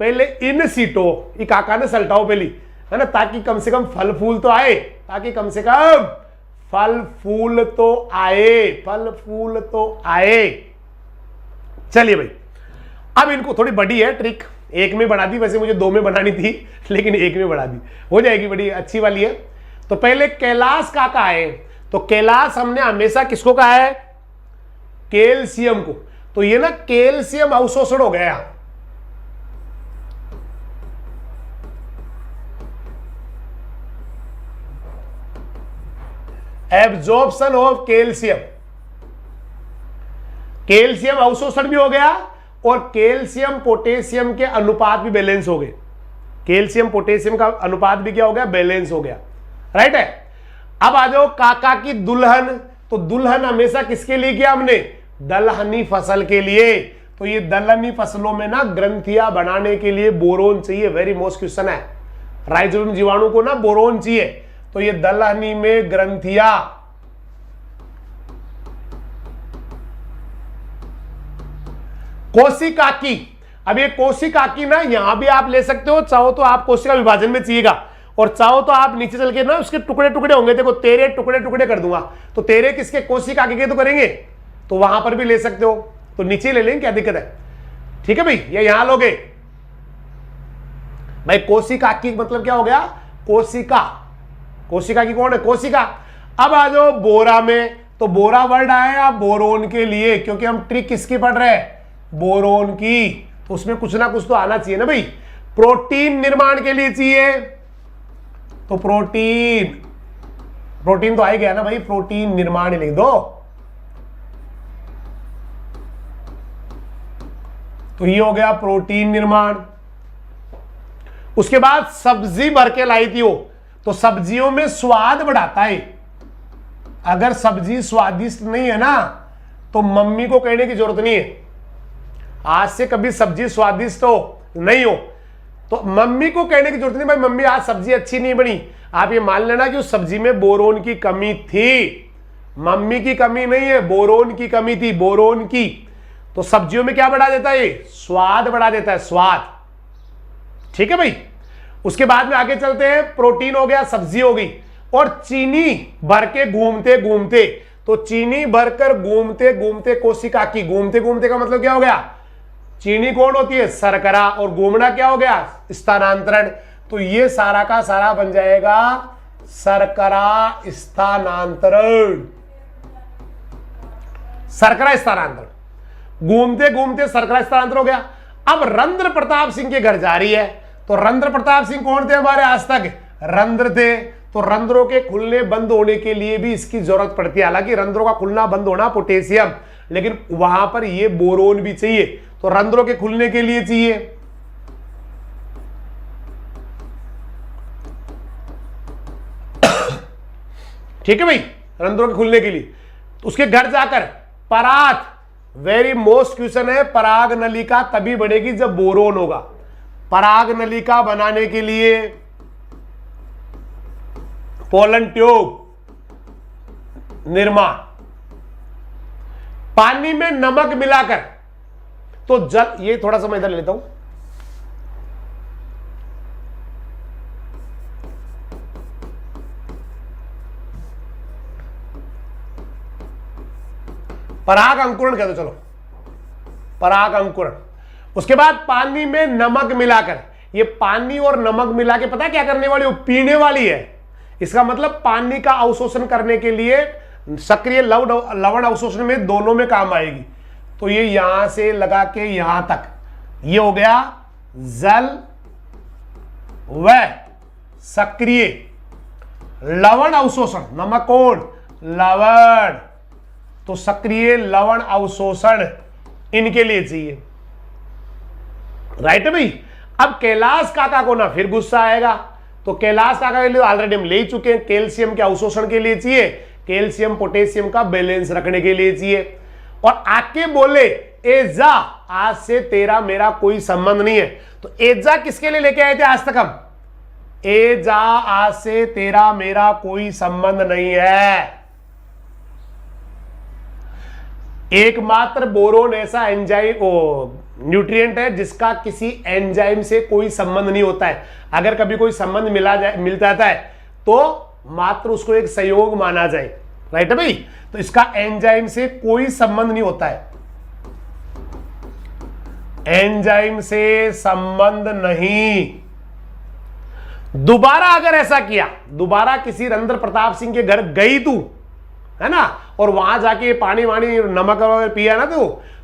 पहले इन सीटों, ये काका ने सल्टाओ पे ली, है ना, ताकि कम से कम फल फूल तो आए, ताकि कम से कम फल फूल तो आए, फल फूल तो आए। चलिए भाई, अब इनको थोड़ी बड़ी है ट्रिक, एक में बना दी, वैसे मुझे दो में बनानी थी लेकिन एक में बढ़ा दी, हो जाएगी, बड़ी अच्छी वाली है। तो पहले कैलाश काका आए, तो कैलाश हमने हमेशा किसको कहा है? कैल्शियम को। तो ये ना कैल्शियम अवशोषण हो गया, एब्जॉर्प्शन ऑफ कैल्शियम, कैल्शियम अवशोषण भी हो गया और कैल्शियम पोटेशियम के अनुपात भी बैलेंस हो गए। कैल्शियम पोटेशियम का अनुपात भी क्या हो गया? बैलेंस हो गया, राइट है। अब आ जाओ काका की दुल्हन। तो दुल्हन हमेशा किसके लिए किया हमने? दलहनी फसल के लिए। तो ये दलहनी फसलों में ना ग्रंथियां बनाने के लिए बोरोन चाहिए, वेरी मोस्ट क्वेश्चन है। राइजोबियम जीवाणु को ना बोरोन चाहिए, तो ये दलहनी में ग्रंथियां, कोशिका की। अब ये कोशिका की ना यहां भी आप ले सकते हो, चाहो तो आप कोशिका विभाजन में चाहिएगा और चाहो तो आप नीचे चल के ना उसके टुकड़े टुकड़े होंगे, देखो तेरे टुकड़े टुकड़े कर दूंगा, तो तेरे किसके? कोशिका के तो करेंगे, तो वहां पर भी ले सकते हो, तो नीचे ले लेंगे, क्या दिक्कत है? ठीक है भाई, ये यहां लोगे भाई। कोशिका की मतलब क्या हो गया? कोशिका, कोशिका की कौन है? कोशिका। अब आ जाओ बोरा में, तो बोरा वर्ड आया बोरोन के लिए, क्योंकि हम ट्रिक किसकी पढ़ रहे हैं? बोरोन की। तो उसमें कुछ ना कुछ तो आना चाहिए ना भाई। प्रोटीन निर्माण के लिए चाहिए, तो प्रोटीन, प्रोटीन तो आ ही गया ना भाई, प्रोटीन निर्माण लिख दो। तो ये हो गया प्रोटीन निर्माण। उसके बाद सब्जी भर के लाई थी वो, तो सब्जियों में स्वाद बढ़ाता है। अगर सब्जी स्वादिष्ट नहीं है ना तो मम्मी को कहने की जरूरत नहीं है, आज से कभी सब्जी स्वादिष्ट हो नहीं हो तो मम्मी को कहने की जरूरत नहीं भाई मम्मी आज सब्जी अच्छी नहीं बनी, आप ये मान लेना कि उस सब्जी में बोरोन की कमी थी। मम्मी की कमी नहीं है, बोरोन की कमी थी, बोरोन की। तो सब्जियों में क्या बढ़ा देता है? स्वाद बढ़ा देता है, स्वाद। ठीक है भाई। उसके बाद में आगे चलते हैं, प्रोटीन हो गया, सब्जी हो गई, और चीनी भर के घूमते घूमते, तो चीनी भरकर घूमते घूमते कोशिका की, घूमते घूमते का मतलब क्या हो गया? चीनी कौन होती है? शर्करा, और घूमना क्या हो गया? स्थानांतरण। तो ये सारा का सारा बन जाएगा शर्करा स्थानांतरण, शर्करा स्थानांतरण। घूमते घूमते शर्करा स्थानांतरण हो गया। अब रंद्र प्रताप सिंह के घर जा रही है, तो रंद्र प्रताप सिंह कौन थे हमारे आज तक? रंध्र थे। तो रंध्रों के खुलने बंद होने के लिए भी इसकी जरूरत पड़ती है। हालांकि रंध्रों का खुलना बंद होना पोटेशियम, लेकिन वहां पर ये बोरोन भी चाहिए, तो रंध्रों के खुलने के लिए चाहिए। ठीक है भाई, रंध्रों के खुलने के लिए। तो उसके घर जाकर पराग, वेरी मोस्ट क्वेश्चन है, पराग नलिका तभी बनेगी जब बोरोन होगा। पराग नलिका बनाने के लिए पोलन ट्यूब निर्माण, पानी में नमक मिलाकर, तो जल, ये थोड़ा सा मैं इधर लेता हूं, पराग अंकुरण कह दो, चलो पराग अंकुरण। उसके बाद पानी में नमक मिलाकर, ये पानी और नमक मिला के पता क्या करने वाली? वो पीने वाली है। इसका मतलब पानी का अवशोषण करने के लिए सक्रिय लवण अवशोषण में दोनों में काम आएगी। तो ये यहां से लगा के यहां तक, ये हो गया जल व सक्रिय लवण अवशोषण। नमक कौन? लवण। तो सक्रिय लवण अवशोषण इनके लिए चाहिए, राइट है भाई। अब कैलाश काका को ना फिर गुस्सा आएगा, तो कैलाश काका के लिए ऑलरेडी हम ले ही चुके हैं, कैल्शियम के अवशोषण के लिए चाहिए, कैल्शियम पोटेशियम का बैलेंस रखने के लिए चाहिए। और आके बोले एजा आज से तेरा मेरा कोई संबंध नहीं है, तो एजा किसके लिए लेके आए थे आज तक हम? एजा आज से तेरा मेरा कोई संबंध नहीं है। एकमात्र बोरोन ऐसा एंजाइम न्यूट्रिएंट है जिसका किसी एंजाइम से कोई संबंध नहीं होता है। अगर कभी कोई संबंध मिल जाता है तो मात्र उसको एक संयोग माना जाए, राइट है भाई। तो इसका एंजाइम से कोई संबंध नहीं होता है, एंजाइम से संबंध नहीं। दोबारा अगर ऐसा किया, दोबारा किसी रंद्र प्रताप सिंह के घर गई तू, है ना, और वहां जाके पानी वानी नमक वगैरह पिया ना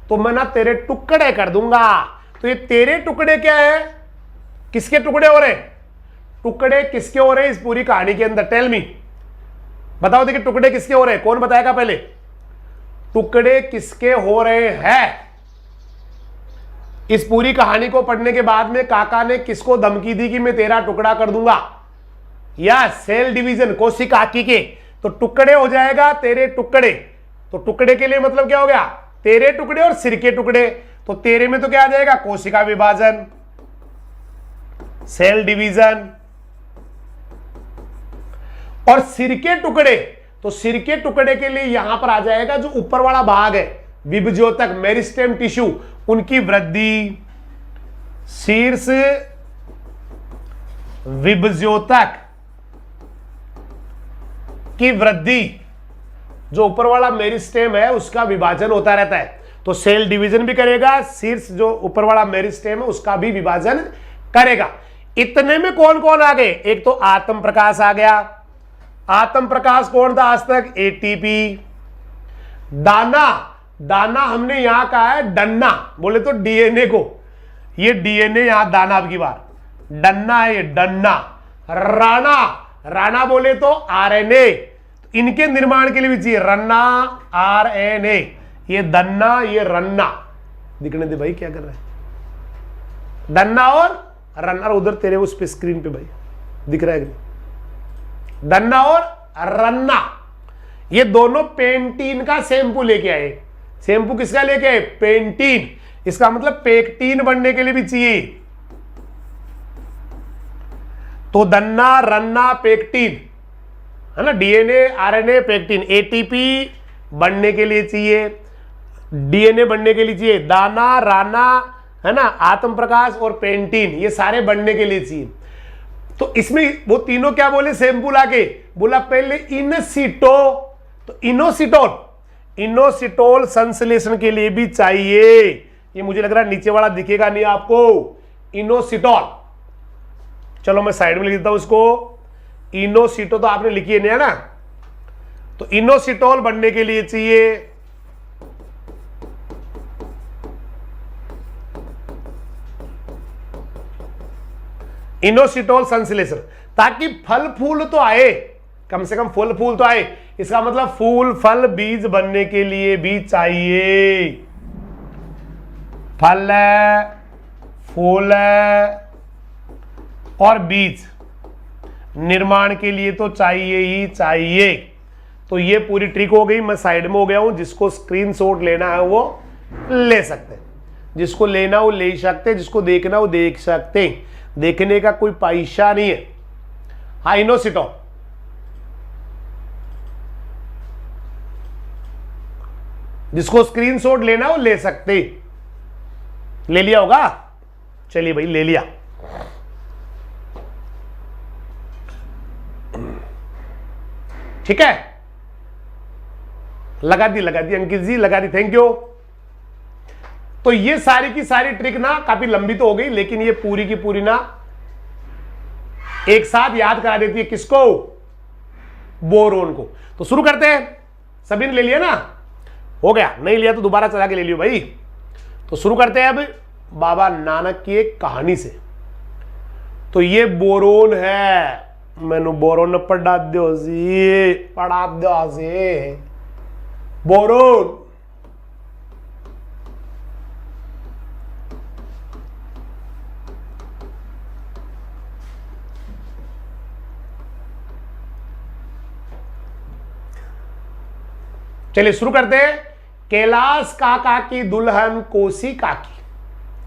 तो मैं ना तेरे टुकड़े कर दूंगा। तो ये तेरे टुकड़े क्या है? किसके टुकड़े हो रहे? टुकड़े किसके हो रहे इस पूरी कहानी के अंदर? टेल मी, बताओ देखिए टुकड़े किसके हो रहे हैं? कौन बताएगा पहले? टुकड़े किसके हो रहे हैं? इस पूरी कहानी को पढ़ने के बाद में काका ने किसको धमकी दी कि मैं तेरा टुकड़ा कर दूंगा? या सेल डिवीजन कोशिका के, तो टुकड़े हो जाएगा तेरे टुकड़े। तो टुकड़े के लिए मतलब क्या हो गया? तेरे टुकड़े और सिर के टुकड़े। तो तेरे में तो क्या आ जाएगा? कोशिका विभाजन, सेल डिवीजन। और सिर के टुकड़े, तो सिर के टुकड़े के लिए यहां पर आ जाएगा जो ऊपर वाला भाग है, विभज्योतक, मेरिस्टेम टिश्यू, उनकी वृद्धि, शीर्ष विभज्योतक की वृद्धि, जो ऊपर वाला मेरिस्टेम है उसका विभाजन होता रहता है। तो सेल डिवीजन भी करेगा, शीर्ष जो ऊपर वाला मेरिस्टेम है उसका भी विभाजन करेगा। इतने में कौन कौन आ गए? एक तो आत्म प्रकाश आ गया। आत्म प्रकाश कौन था आज तक? एटीपी। दाना, दाना हमने यहां कहा है डन्ना, बोले तो डीएनए को, ये डीएनए यहां दाना की बार, डन्ना है ये डन्ना। राणा, राणा बोले तो आरएनए, इनके निर्माण के लिए भी चाहिए रन्ना, आरएनए। ये दन्ना, ये रन्ना। दिखने दे भाई क्या कर रहा है? दन्ना और रन्ना, उधर तेरे उस पे स्क्रीन पे भाई दिख रहा है, दन्ना और रन्ना, ये दोनों पेंटीन का शैम्पू लेके आए। शैम्पू किसका लेके आए? पेंटीन। इसका मतलब पेक्टीन बनने के लिए भी चाहिए, तो दन्ना रन्ना पेक्टिन है ना, डीएनए आरएनए पेक्टिन, एटीपी बनने के लिए चाहिए, डीएनए बनने के लिए चाहिए, दाना राना है ना, आत्म प्रकाश और पेंटिन, ये सारे बनने के लिए चाहिए। तो इसमें वो तीनों क्या बोले सैंपल आके बोला पहले इनसिटो, तो इनोसिटोल संश्लेषण के लिए भी चाहिए। ये मुझे लग रहा है नीचे वाला दिखेगा नहीं आपको, इनोसिटोल। चलो मैं साइड में लिख देता हूं इसको, इनोसिटो तो आपने लिखी है नहीं है ना, तो इनोसिटोल बनने के लिए चाहिए इनोसिटोल संश्लेषण, ताकि फल फूल तो आए, कम से कम फल फूल तो आए। इसका मतलब फूल फल बीज बनने के लिए भी चाहिए, फल फूल और बीज निर्माण के लिए तो चाहिए ही चाहिए। तो ये पूरी ट्रिक हो गई, मैं साइड में हो गया हूं। जिसको स्क्रीनशॉट लेना है वो ले सकते हैं, जिसको लेना वो ले सकते हैं, जिसको देखना वो देख सकते हैं, देखने का कोई पैसा नहीं है। हाँ इनोसिटोल, जिसको स्क्रीनशॉट लेना वो ले सकते, ले लिया होगा, चलिए भाई ले लिया। ठीक है, लगा दी अंकित जी, लगा दी, थैंक यू। तो ये सारी की सारी ट्रिक ना काफी लंबी तो हो गई, लेकिन ये पूरी की पूरी ना एक साथ याद करा देती है किसको, बोरोन को। तो शुरू करते हैं, सभी ने ले लिया ना, हो गया, नहीं लिया तो दोबारा चला के ले लियो भाई। तो शुरू करते हैं अब बाबा नानक की एक कहानी से। तो ये बोरोन है, मैनू बोरोन पढ़ा दो जी, बोरोन। चलिए शुरू करते हैं। कैलाश काका की दुल्हन कोसी काकी,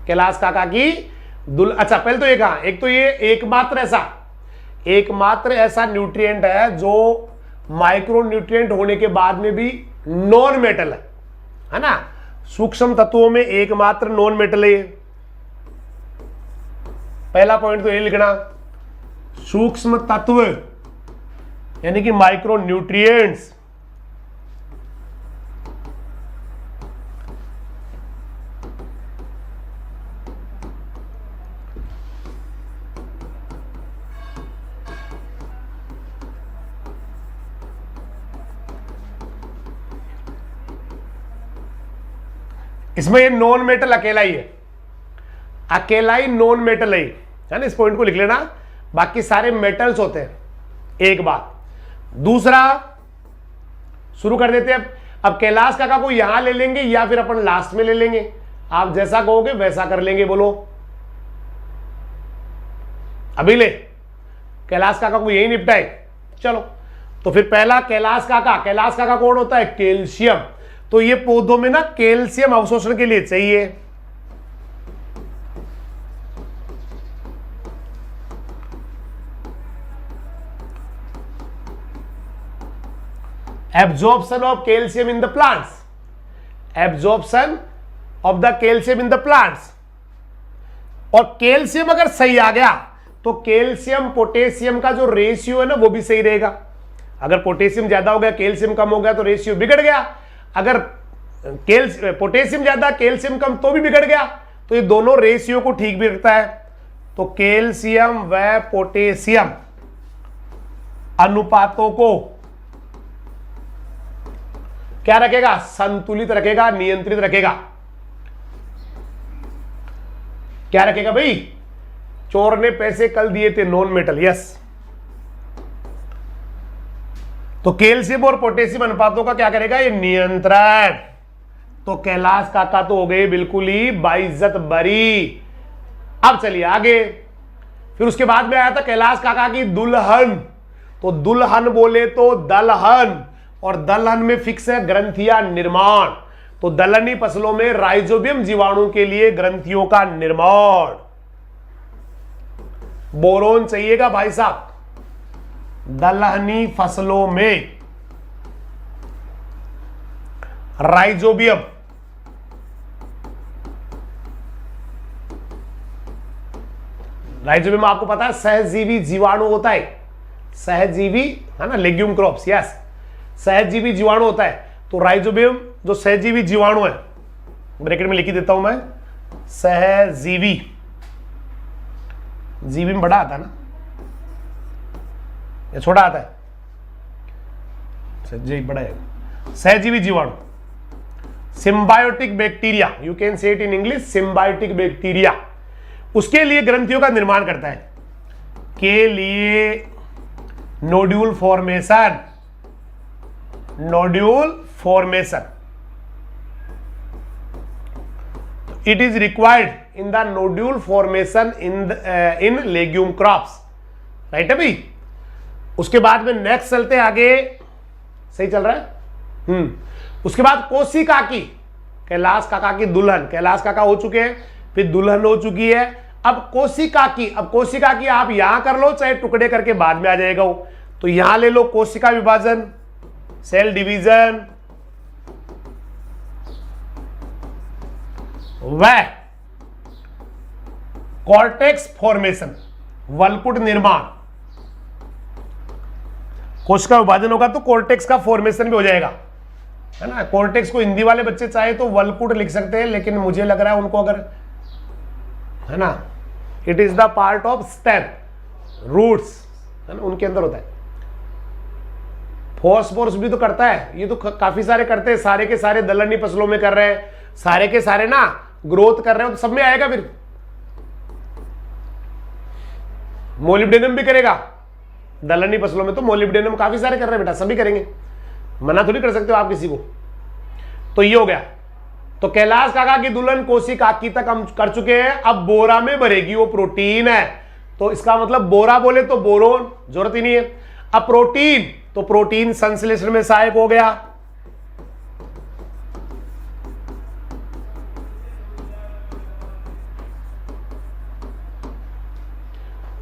कैलाश काका की अच्छा पहले तो ये कहा, एक तो ये एकमात्र ऐसा न्यूट्रिएंट है जो माइक्रो न्यूट्रिएंट होने के बाद में भी नॉन मेटल है ना, सूक्ष्म तत्वों में एकमात्र नॉन मेटल है। पहला पॉइंट तो ये लिखना, सूक्ष्म तत्व यानी कि माइक्रो न्यूट्रिएंट्स। इसमें ये नॉन मेटल अकेला ही है, अकेला ही नॉन मेटल है ना, इस पॉइंट को लिख लेना, बाकी सारे मेटल्स होते हैं। एक बात, दूसरा शुरू कर देते हैं। अब कैलाश काका को यहां ले लेंगे या फिर अपन लास्ट में ले लेंगे, आप जैसा कहोगे वैसा कर लेंगे, बोलो। अभी ले कैलाश काका को यही निपटाए, चलो। तो फिर पहला कैलाश काका कौन होता है, कैल्शियम। तो ये पौधों में ना कैल्शियम अवशोषण के लिए चाहिए, absorption of calcium in the plants, absorption of the calcium in the plants. और कैल्शियम अगर सही आ गया तो कैल्शियम पोटेशियम का जो रेशियो है ना वो भी सही रहेगा। अगर पोटेशियम ज्यादा हो गया कैल्शियम कम हो गया तो रेशियो बिगड़ गया, अगर पोटेशियम ज्यादा कैल्शियम कम तो भी बिगड़ गया। तो ये दोनों रेशियो को ठीक भी रखता है। तो कैल्शियम व पोटेशियम अनुपातों को क्या रखेगा, संतुलित रखेगा, नियंत्रित रखेगा। क्या रखेगा भाई, चोर ने पैसे कल दिए थे, नॉन मेटल, यस। तो कैल्शियम और पोटेशियम अनुपातों का क्या करेगा, ये नियंत्रण। तो कैलाश काका तो हो गए बिल्कुल ही बाइज्जत बरी। अब चलिए आगे, फिर उसके बाद में आया था कैलाश काका की दुल्हन। तो दुल्हन बोले तो दलहन, और दलहन में फिक्स है ग्रंथिया निर्माण। तो दलहनी फसलों में राइजोबियम जीवाणु के लिए ग्रंथियों का निर्माण। बोरोन चाहिएगा भाई साहब दलहनी फसलों में। राइजोबियम, राइजोबियम आपको पता है सहजीवी जीवाणु होता है, सहजीवी है ना, लेग्यूम क्रॉप्स, यस, सहजीवी जीवाणु होता है। तो राइजोबियम जो सहजीवी जीवाणु है, ब्रैकेट में लिख ही देता हूं मैं, सहजीवी, जीवी में बड़ा आता है ना या छोटा आता है, सहजीवी बड़ा है, सहजीवी जीवाणु, symbiotic bacteria, you can say it in English, symbiotic bacteria, उसके लिए ग्रंथियों का निर्माण करता है, के लिए nodule formation, nodule formation, it is required in the nodule formation in legume crops, right है भाई। उसके बाद में नेक्स्ट चलते हैं आगे, सही चल रहा है। उसके बाद कोशिका की, कैलाश काका की दुल्हन, कैलाश काका हो चुके हैं, फिर दुल्हन हो चुकी है, अब कोशिका की, अब कोशिका की आप यहां कर लो चाहे टुकड़े करके बाद में आ जाएगा वो, तो यहां ले लो कोशिका विभाजन, सेल डिवीजन, वह कॉर्टेक्स फॉर्मेशन, वल्कुट निर्माण, कोशिका विभाजन होगा तो कॉर्टेक्स का फॉर्मेशन भी हो जाएगा, है ना। कॉर्टेक्स को हिंदी वाले बच्चे चाहे तो वल्कुट लिख सकते हैं, लेकिन मुझे लग रहा है उनको अगर, है ना, it is the part of stem, roots, है ना, उनके अंदर होता है। फॉस्फोरस भी तो करता है, ये तो काफी सारे करते हैं, सारे के सारे दलहनी फसलों में कर रहे हैं, सारे के सारे ना ग्रोथ कर रहे हो, तो सब में आएगा। फिर मोलिब्डेनम भी करेगा दलहनी फसलों में, तो मोलिब्डेनम काफी सारे कर रहे हैं बेटा, सभी करेंगे, मना थोड़ी कर सकते हो आप किसी को। तो ये हो गया, तो कैलाश काका की दुल्हन कोशिका की तक हम कर चुके हैं। अब बोरा में भरेगी, वो प्रोटीन है, तो इसका मतलब बोरा बोले तो बोरोन, जरूरत ही नहीं है। अब प्रोटीन, तो प्रोटीन संश्लेषण में सहायक हो गया,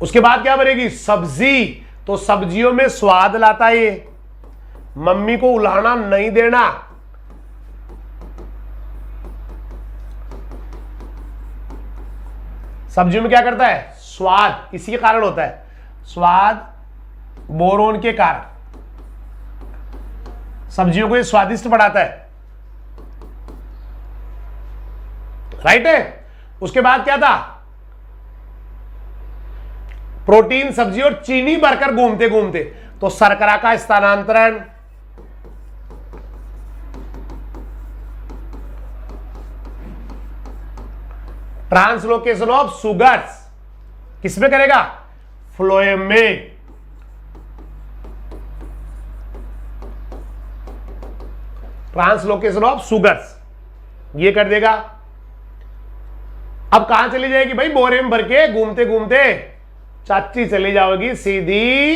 उसके बाद क्या बनेगी, सब्जी, तो सब्जियों में स्वाद लाता है ये, मम्मी को उल्हाना नहीं देना, सब्जियों में क्या करता है, स्वाद, इसी के कारण होता है स्वाद, बोरोन के कारण सब्जियों को ये स्वादिष्ट बढ़ाता है, राइट है। उसके बाद क्या था, प्रोटीन, सब्जी और चीनी भरकर घूमते घूमते, तो शर्करा का स्थानांतरण, ट्रांसलोकेशन ऑफ सुगर्स किसमें करेगा, फ्लोएम में, ट्रांसलोकेशन ऑफ सुगर्स ये कर देगा। अब कहां चली जाएगी भाई, बोरे में भर के घूमते घूमते चाची चली जाओगी सीधी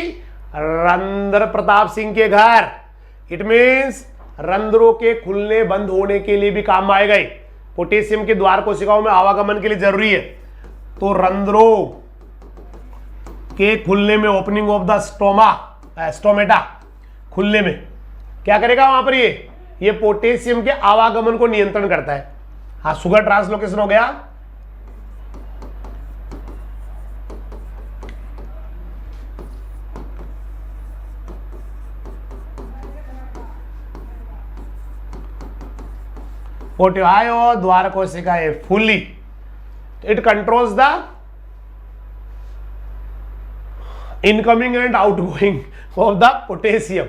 रंध्र प्रताप सिंह के घर। इट मीन्स रंध्रों के खुलने बंद होने के लिए भी काम आएगा। पोटेशियम के द्वार कोशिकाओं में आवागमन के लिए जरूरी है, तो रंध्रों के खुलने में, ओपनिंग ऑफ द स्टोमेटा खुलने में क्या करेगा वहां पर, ये पोटेशियम के आवागमन को नियंत्रण करता है। हाँ, सुगर ट्रांसलोकेशन हो गया। पोटेओ द्वार कोशिकाएं fully, it controls the incoming and outgoing of the potassium,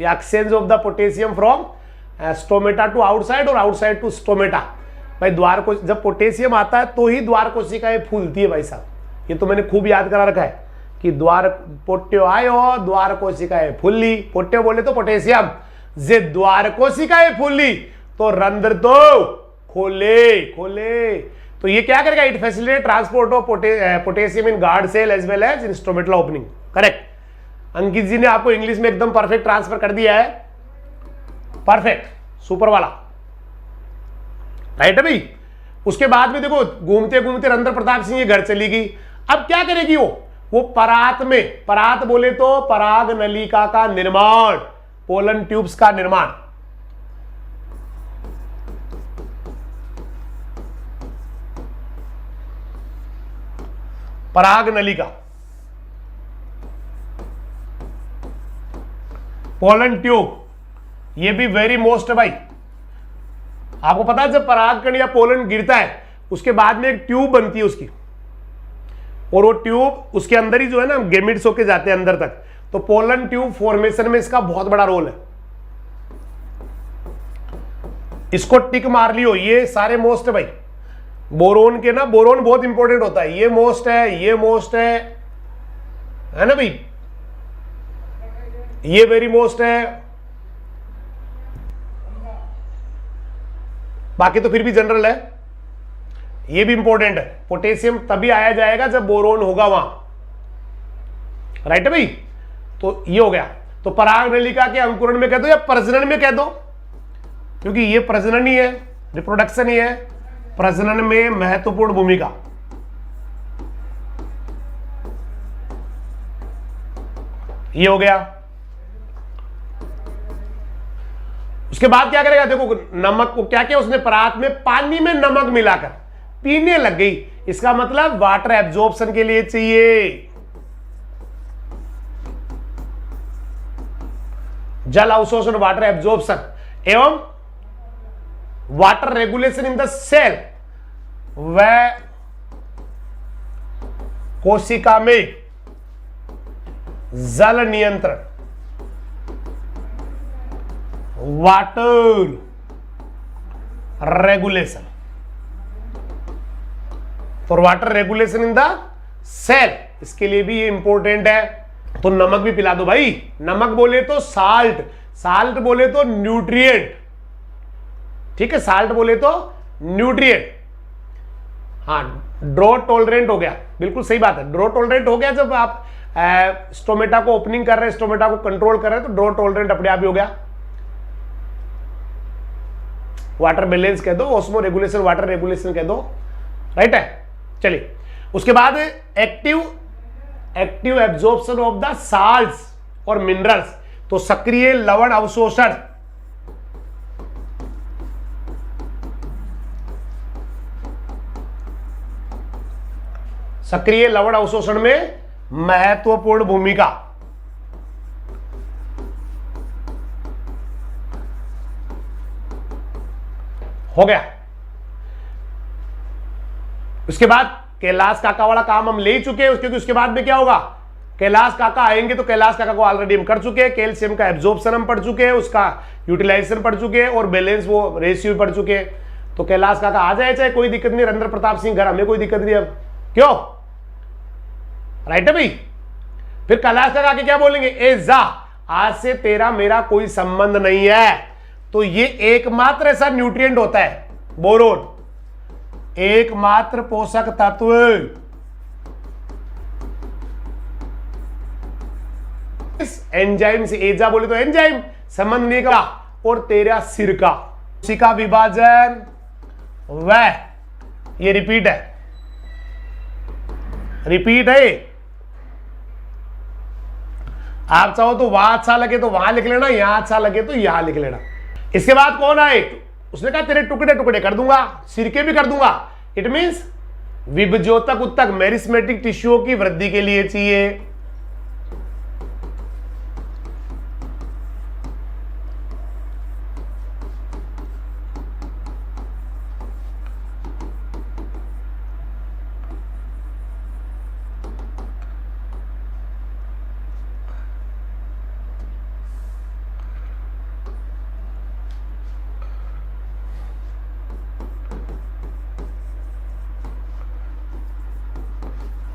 exchange of the potassium from stomata to outside और आउटसाइड टू स्टोमेटा। भाई द्वार को जब पोटेशियम आता है तो ही द्वार कोशिकाएं फूलती है भाई साहब, ये तो मैंने खूब याद करा रखा है कि द्वार पोटेओ द्वार कोशिकाएं फुल्ली, पोटेओ बोले तो पोटेशियम, जे द्वार कोशिकाएं फुल्ली तो रंध्र तो खोले खोले। तो ये क्या करेगा, it facilitate transport of potassium in guard cell as well as in stomatal opening. Correct, Ankit ji ने आपको इंग्लिश में एकदम परफेक्ट ट्रांसफर कर दिया है, परफेक्ट, सुपर वाला, राइट है भाई। उसके बाद में देखो घूमते घूमते रंध्र प्रताप सिंह ये घर चली गई। अब क्या करेगी वो, वो परात में, परात बोले तो पराग नलिका का निर्माण, पोलन ट्यूब्स का निर्माण। पराग नलिका, पोलन ट्यूब, ये भी वेरी मोस्ट है भाई। आपको पता है जब परागकण या पोलन गिरता है उसके बाद में एक ट्यूब बनती है उसकी, और वो ट्यूब उसके अंदर ही जो है ना गेमिट्स होके जाते हैं अंदर तक। तो पोलन ट्यूब फॉर्मेशन में इसका बहुत बड़ा रोल है। इसको टिक मार लियो, ये सारे मोस्ट है भाई। बोरोन के ना, बोरोन बहुत इंपॉर्टेंट होता है, ये मोस्ट है, ये मोस्ट है ना भाई, ये वेरी मोस्ट है। बाकी तो फिर भी जनरल है, ये भी इंपॉर्टेंट है। पोटेशियम तभी आया जाएगा जब बोरोन होगा वहां, राइट है भाई। तो ये हो गया। तो पराग नलिका के अंकुरण में कह दो या प्रजनन में कह दो, क्योंकि ये प्रजनन ही है, रिप्रोडक्शन ही है। प्रजनन में महत्वपूर्ण भूमिका। ये हो गया। उसके बाद क्या करेगा, देखो नमक को क्या किया उसने, परात में पानी में नमक मिलाकर पीने लग गई। इसका मतलब वाटर एब्जॉर्प्शन के लिए चाहिए, जल अवशोषण, वाटर एब्जॉर्प्शन एवं water regulation in the cell, वह कोशिका में जल नियंत्रण, water regulation, for water regulation in the cell, इसके लिए भी ये इंपॉर्टेंट है। तो नमक भी पिला दो भाई। नमक बोले तो साल्ट, साल्ट बोले तो न्यूट्रिएंट, ठीक है, साल्ट बोले तो न्यूट्रिएंट। हाँ, ड्रॉट टॉलरेंट हो गया, बिल्कुल सही बात है। ड्रॉट टॉलरेंट हो गया जब आप स्टोमेटा को ओपनिंग कर रहे हैं, स्टोमेटा को कंट्रोल कर रहे हैं, तो ड्रॉट टॉलरेंट अपने आप ही हो गया। वाटर बैलेंस कह दो, ऑस्मो रेगुलेशन, वाटर रेगुलेशन कह दो, राइट है। चलिए उसके बाद active absorption of the salts और मिनरल्स, तो सक्रिय लवण अवशोषण, सक्रिय लवण अवशोषण में महत्वपूर्ण भूमिका। हो गया। उसके बाद कैलाश काका वाला काम हम ले ही चुके हैं, क्योंकि उसके बाद में क्या होगा, कैलाश काका आएंगे तो कैलाश काका को ऑलरेडी हम कर चुके हैं। कैल्शियम का एब्जॉर्प्शन हम पढ़ चुके हैं, उसका यूटिलाइजेशन पढ़ चुके हैं, और बैलेंस वो रेशियो पढ़ चुके हैं। तो कैलाश काका आ जाए, चाहे कोई दिक्कत नहीं, नरेंद्र प्रताप सिंह घर, हमें कोई दिक्कत नहीं। अब क्यों, राइट है भाई। फिर कैलाश काका आके क्या बोलेंगे, ए जा, आज से तेरा मेरा कोई संबंध नहीं है। तो ये एकमात्र ऐसा न्यूट्रिएंट होता है बोरोन, एकमात्र पोषक तत्व, इस एंजाइम से, एजा बोले तो एंजाइम, संबंध नहीं का, और तेरा सिर का कोशिका विभाजन, वह ये रिपीट है, रिपीट है। आप चाहो तो वहां अच्छा लगे तो वहां लिख लेना, यहां अच्छा लगे तो यहां लिख लेना। इसके बाद कौन आए, उसने कहा तेरे टुकड़े टुकड़े कर दूंगा, सिरके भी कर दूंगा। इट मींस विभज्योतक उत्तक, मेरिस्मेटिक टिश्यूओं की वृद्धि के लिए चाहिए।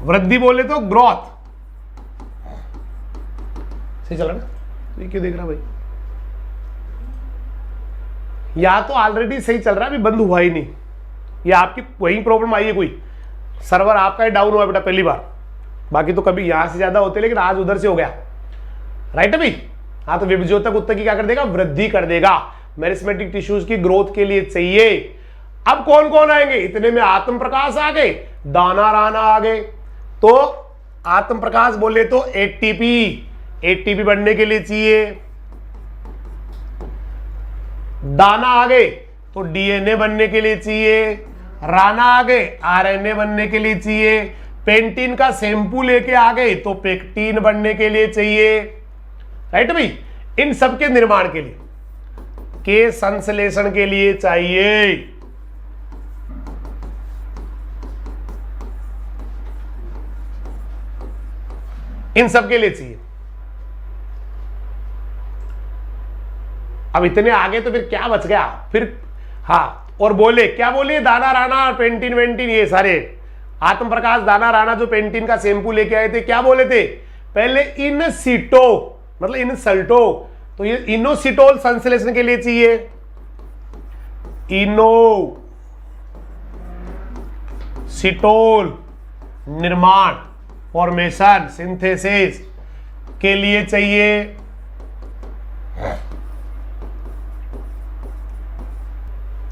वृद्धि बोले तो ग्रोथ, सही चल रहा ना, तो ये क्यों देख रहा भाई, या तो ऑलरेडी सही चल रहा है, अभी बंद हुआ ही नहीं, या आपकी वही प्रॉब्लम आई है, कोई सर्वर आपका ही डाउन हुआ बेटा पहली बार, बाकी तो कभी यहां से ज्यादा होते, लेकिन आज उधर से हो गया, राइट है भाई। हाँ, तो विभज्योतक उत्तक की क्या कर देगा, वृद्धि कर देगा, मेरिस्मेटिक टिश्यूज की ग्रोथ के लिए चाहिए। अब कौन कौन आएंगे, इतने में आत्म प्रकाश आ गए, दाना राना आ गए, तो आत्म प्रकाश बोले तो एटीपी, एटीपी बनने के लिए चाहिए। दाना आ गए तो डीएनए बनने के लिए चाहिए। राना आ गए आरएनए बनने के लिए चाहिए। पेंटिन का शैम्पू लेके आ गए तो पेक्टिन बनने के लिए चाहिए। राइट भाई, इन सब के निर्माण के लिए, के संश्लेषण के लिए चाहिए। इन सब के लिए चाहिए। अब इतने आगे तो फिर क्या बच गया फिर? हाँ, और बोले क्या बोले? दाना राणा पेंटिन वेंटिन ये सारे आत्म प्रकाश दाना राणा जो पेंटिन का शैम्पू लेके आए थे, क्या बोले थे? पहले इन सीटो मतलब इन सल्टो, तो ये इनोसिटोल संश्लेषण के लिए चाहिए। इनोसिटोल निर्माण फॉर्मेशन सिंथेसिस के लिए चाहिए।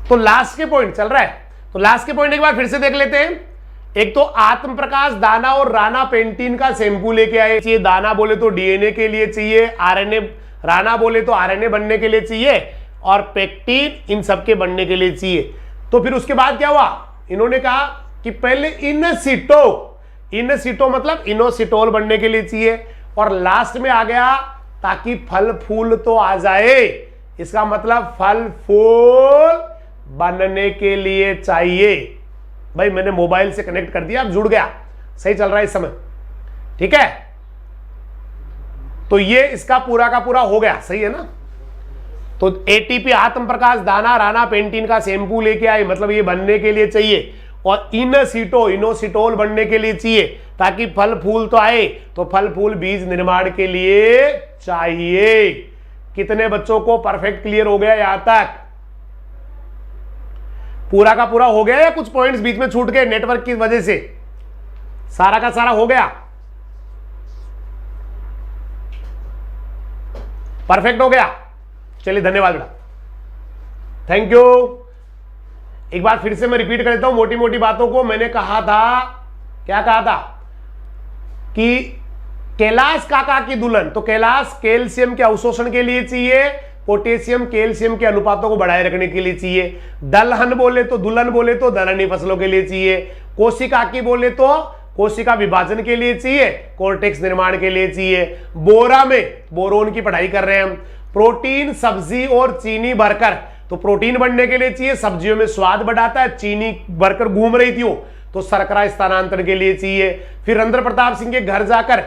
तो लास्ट के पॉइंट चल रहा है, तो लास्ट के पॉइंट एक बार फिर से देख लेते हैं। एक तो आत्म प्रकाश दाना और राणा पेंटिन का शैम्पू लेके आए चाहिए। दाना बोले तो डीएनए के लिए चाहिए, आरएनए राणा बोले तो आरएनए बनने के लिए चाहिए, और पेक्टिन इन सबके बनने के लिए चाहिए। तो फिर उसके बाद क्या हुआ? इन्होंने कहा कि पहले इनसिटो मतलब इनोसिटोल बनने के लिए चाहिए, और लास्ट में आ गया ताकि फल फूल तो आ जाए। इसका मतलब फल फूल बनने के लिए चाहिए। भाई मैंने मोबाइल से कनेक्ट कर दिया, अब जुड़ गया, सही चल रहा है इस समय, ठीक है? तो ये इसका पूरा का पूरा हो गया, सही है ना? तो एटीपी आत्म प्रकाश दाना राणा पेंटिन का शैम्पू लेके आए, मतलब ये बनने के लिए चाहिए, और इनोसिटोल बनने के लिए चाहिए ताकि फल फूल तो आए। तो फल फूल बीज निर्माण के लिए चाहिए। कितने बच्चों को परफेक्ट क्लियर हो गया यहां तक? पूरा का पूरा हो गया या कुछ पॉइंट्स बीच में छूट गए नेटवर्क की वजह से? सारा का सारा हो गया? परफेक्ट हो गया? चलिए धन्यवाद बेटा, थैंक यू। एक बार फिर से मैं रिपीट कर देता हूं मोटी मोटी बातों को। मैंने कहा था, क्या कहा था? कि कैलाश काका की दुल्हन, तो कैलाश कैल्शियम के अवशोषण के लिए चाहिए, पोटेशियम कैल्शियम के अनुपातों को बढ़ाए रखने के लिए चाहिए। दलहन बोले तो दुल्हन बोले तो दलहनी फसलों के लिए चाहिए। कोशिका की बोले तो कोशिका विभाजन के लिए चाहिए, कोर्टेक्स निर्माण के लिए चाहिए। बोरा में बोरोन की पढ़ाई कर रहे हैं हम। प्रोटीन सब्जी और चीनी भरकर, तो प्रोटीन बढ़ने के लिए चाहिए, सब्जियों में स्वाद बढ़ाता है, चीनी भरकर घूम रही थी वो, तो शर्करा स्थानांतरण के लिए चाहिए। फिर रंध्र प्रताप सिंह के घर जाकर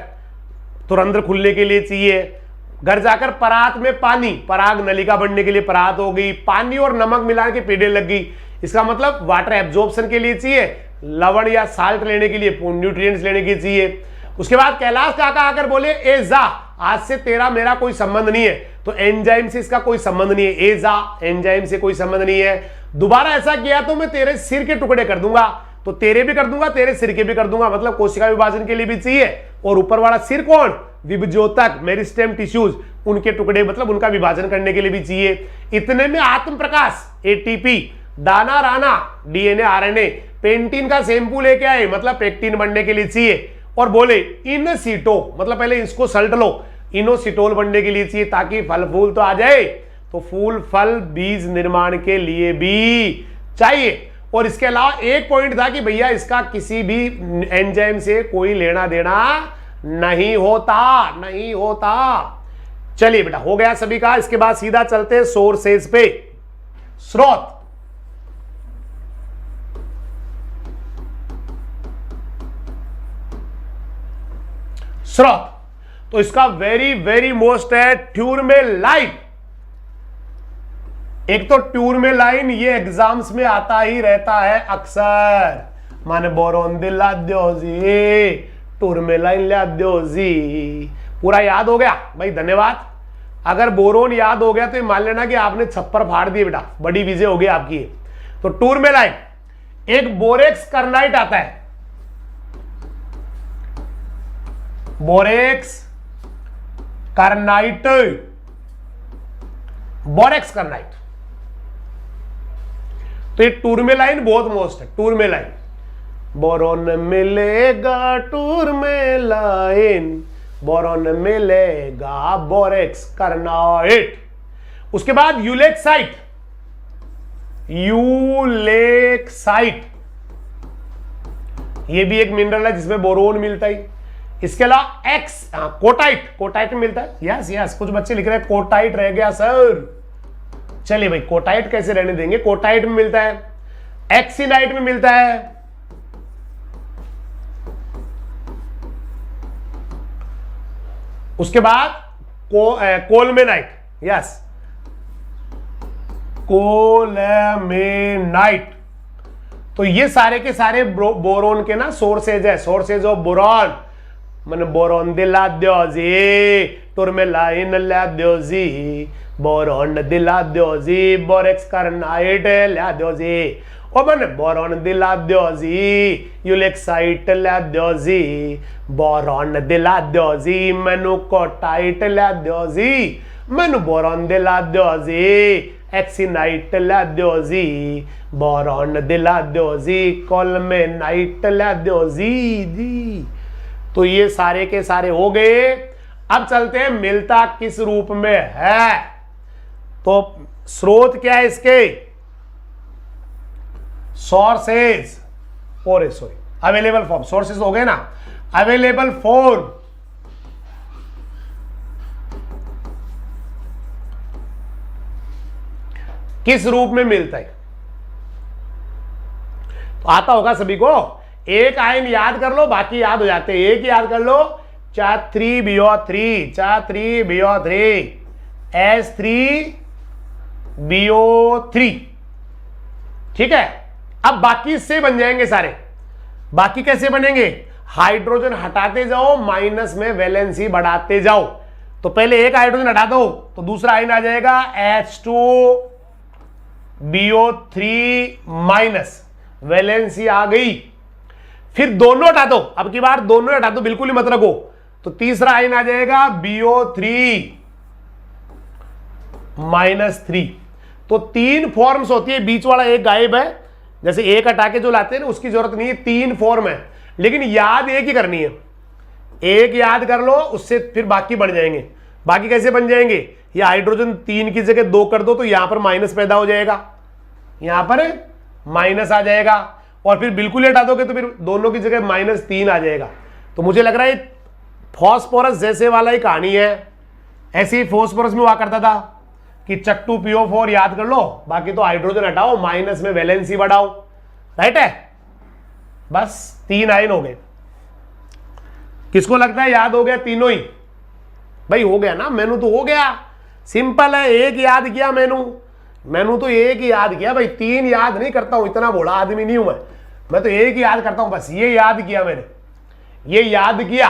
तो रंध्र खुलने के लिए चाहिए। घर जाकर परात में पानी, पराग नलिका बढ़ने के लिए परात हो गई। पानी और नमक मिला के पेड़े लग गई, इसका मतलब वाटर एब्जॉर्प्शन के लिए चाहिए, लवण या साल्ट लेने के लिए, न्यूट्रिएंट्स लेने के लिए चाहिए। उसके बाद कैलाश काका आकर बोले ए जा, आज से तेरा मेरा कोई संबंध नहीं है, तो एंजाइम से इसका कोई संबंध नहीं है। ए जा एंजाइम से कोई संबंध नहीं है। दोबारा ऐसा किया तो मैं तेरे सिर के टुकड़े कर दूंगा, तो तेरे भी कर दूंगा, तेरे सिर के भी कर दूंगा, मतलब कोशिका विभाजन के लिए भी चाहिए। और ऊपर वाला सिर कौन? विभज्योतक मेरिस्टेम टिश्यूज, उनके टुकड़े मतलब उनका विभाजन करने के लिए भी चाहिए। इतने में आत्म प्रकाश एटीपी, दाना राना डीएनए आरएनए, पेंटिन का शैम्पू लेके आए, मतलब पेक्टिन बनने के लिए चाहिए। और बोले इनसिटो मतलब पहले इसको सल्ट लो, इनोसिटोल बनने के लिए चाहिए ताकि फल फूल तो आ जाए। तो फूल फल बीज निर्माण के लिए भी चाहिए। और इसके अलावा एक पॉइंट था कि भैया इसका किसी भी एंजाइम से कोई लेना देना नहीं होता। चलिए बेटा हो गया सभी का। इसके बाद सीधा चलते सोर्सेज पे। स्रोत, तो इसका वेरी वेरी मोस्ट है ट्यूरमेलाइन। एक तो ट्यूरमेलाइन ये एग्जाम्स में आता ही रहता है अक्सर, माने बोरोन दिला दो जी, टूरमेलाइन ला दो जी। पूरा याद हो गया भाई, धन्यवाद। अगर बोरोन याद हो गया तो मान लेना कि आपने छप्पर फाड़ दिए बेटा, बड़ी विजय हो गई आपकी। तो टूरमेलाइन, एक बोरेक्स कर्नाइट आता है, बोरेक्स कर्नाइट, बोरेक्स कर्नाइट। तो ये टूरमेलाइन बहुत मोस्ट है, टूरमेलाइन। बोरोन मिलेगा टूर में लाइन, बोरोन मिलेगा बोरेक्स कार्नाइट। उसके बाद यूलेक्साइट, यूलेक्साइट ये भी एक मिनरल है जिसमें बोरोन मिलता है। इसके अलावा एक्स कोटाइट, कोटाइट में मिलता है। यस यस, कुछ बच्चे लिख रहे हैं कोटाइट रह गया सर। चलिए भाई, कोटाइट कैसे रहने देंगे, कोटाइट में मिलता है, एक्सिनाइट में मिलता है। उसके बाद कोलमेनाइट, यस कोलमेनाइट। तो ये सारे के सारे बोरोन के ना सोर्सेज है, सोर्सेज ऑफ बोरॉन। मन बोरोन दिला दो जी, टूरमेलाइन ला दो जी, बोरोन दिला दो जी, बोरेक्स कार्नाइट ला दो जी, ओ मन बोरोन दिला दो जी, यूलेक्साइट ला दो जी, बोरोन दिला दो जी, मैनू कोटाइट ला दो जी, मैनू बोरोन दिला दो जी, एक्सिनाइट ला दो जी, बोरॉन दिला दो जी, कोलमेनाइट ला दो जी। तो ये सारे के सारे हो गए। अब चलते हैं मिलता किस रूप में है। तो स्रोत क्या है इसके, सोर्सेज और सॉरी अवेलेबल फॉर्म, सोर्सेज हो गए ना, अवेलेबल फॉर्म किस रूप में मिलता है। तो आता होगा सभी को, एक आयन याद कर लो, बाकी याद हो जाते हैं। एक याद कर लो, 4,3BO3, 4,3BO3, H3BO3, ठीक है। अब बाकी इससे बन जाएंगे सारे। बाकी कैसे बनेंगे, हाइड्रोजन हटाते जाओ, माइनस में वैलेंसी बढ़ाते जाओ। तो पहले एक हाइड्रोजन हटा दो तो दूसरा आयन आ जाएगा H2BO3 माइनस, वैलेंसी आ गई। फिर दोनों हटा दो, अब की बार दोनों हटा दो, बिल्कुल ही मत रखो। तो तीसरा आयन आ जाएगा BO3 -3। तो तीन फॉर्म्स होती है, बीच वाला एक गायब है। जैसे एक हटा के जो लाते हैं ना, उसकी जरूरत नहीं है, तीन फॉर्म है, लेकिन याद एक ही करनी है। एक याद कर लो, उससे फिर बाकी बन जाएंगे। बाकी कैसे बन जाएंगे, ये हाइड्रोजन 3 की जगह 2 कर दो तो यहां पर माइनस पैदा हो जाएगा, यहां पर माइनस आ जाएगा। और फिर बिल्कुल हटा दोगे तो फिर दोनों की जगह -3 आ जाएगा। तो मुझे लग रहा है फॉस्फोरस जैसे वाला ही कहानी है। ऐसे ही फॉस्फोरस में हुआ करता था कि चट्टू PO4 याद कर लो, बाकी तो हाइड्रोजन हटाओ, माइनस में वैलेंसी बढ़ाओ, राइट है। बस 3 आयन हो गए। किसको लगता है याद हो गया तीनों ही, भाई हो गया ना, मेनू तो हो गया, सिंपल है। एक याद किया, मैनू तो एक ही याद किया भाई, 3 याद नहीं करता हूं, इतना बड़ा आदमी नहीं हूं मैं तो एक ही याद करता हूं, बस ये याद किया मैंने, ये याद किया।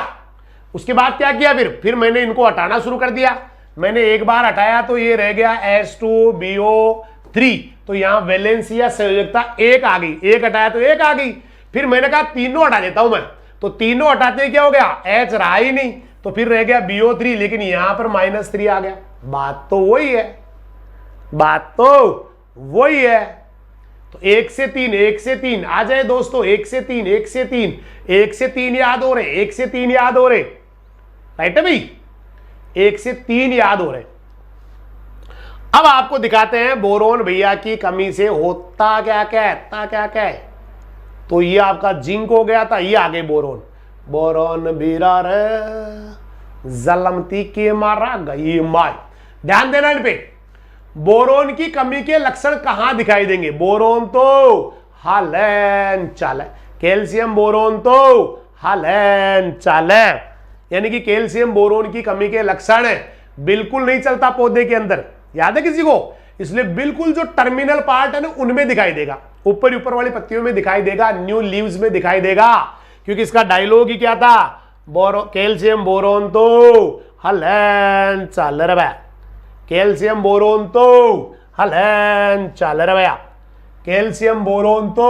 उसके बाद क्या किया, फिर मैंने इनको हटाना शुरू कर दिया। मैंने एक बार हटाया तो ये रह गया H2BO3, तो यहां वैलेंसी या संयोजकता 1 आ गई, एक हटाया तो 1 आ गई। फिर मैंने कहा तीनों हटा देता हूं मैं, तो तीनों हटाते क्या हो गया, H रहा ही नहीं, तो फिर रह गया BO3, लेकिन यहां पर -3 आ गया। बात तो वही है, बात तो वही है। तो 1 से 3, 1 से 3 आ जाए दोस्तों, 1 से 3, 1 से 3, 1 से 3 याद हो रहे, 1 से 3 याद हो रहे, राइट है भाई, 1 से 3 याद हो रहे। अब आपको दिखाते हैं बोरोन भैया की कमी से होता क्या क्या। तो ये आपका जिंक हो गया था, ये आगे बोरोन बीरा रे जलमती के मारा गई माय। ध्यान देना इन पे, बोरोन की कमी के लक्षण कहां दिखाई देंगे। बोरोन तो हालेन चाले, कैल्शियम बोरोन तो हालेन चाले, यानी कि कैल्शियम बोरोन की कमी के लक्षण है, बिल्कुल नहीं चलता पौधे के अंदर, याद है किसी को। इसलिए बिल्कुल जो टर्मिनल पार्ट है ना, उनमें दिखाई देगा, ऊपर वाली पत्तियों में दिखाई देगा, न्यू लीव्स में दिखाई देगा, क्योंकि इसका डायलॉग ही क्या था, कैल्शियम बोरोन तो हलन चल रहा, कैल्शियम बोरोन तो हलन चल रहा, कैल्शियम बोरोन तो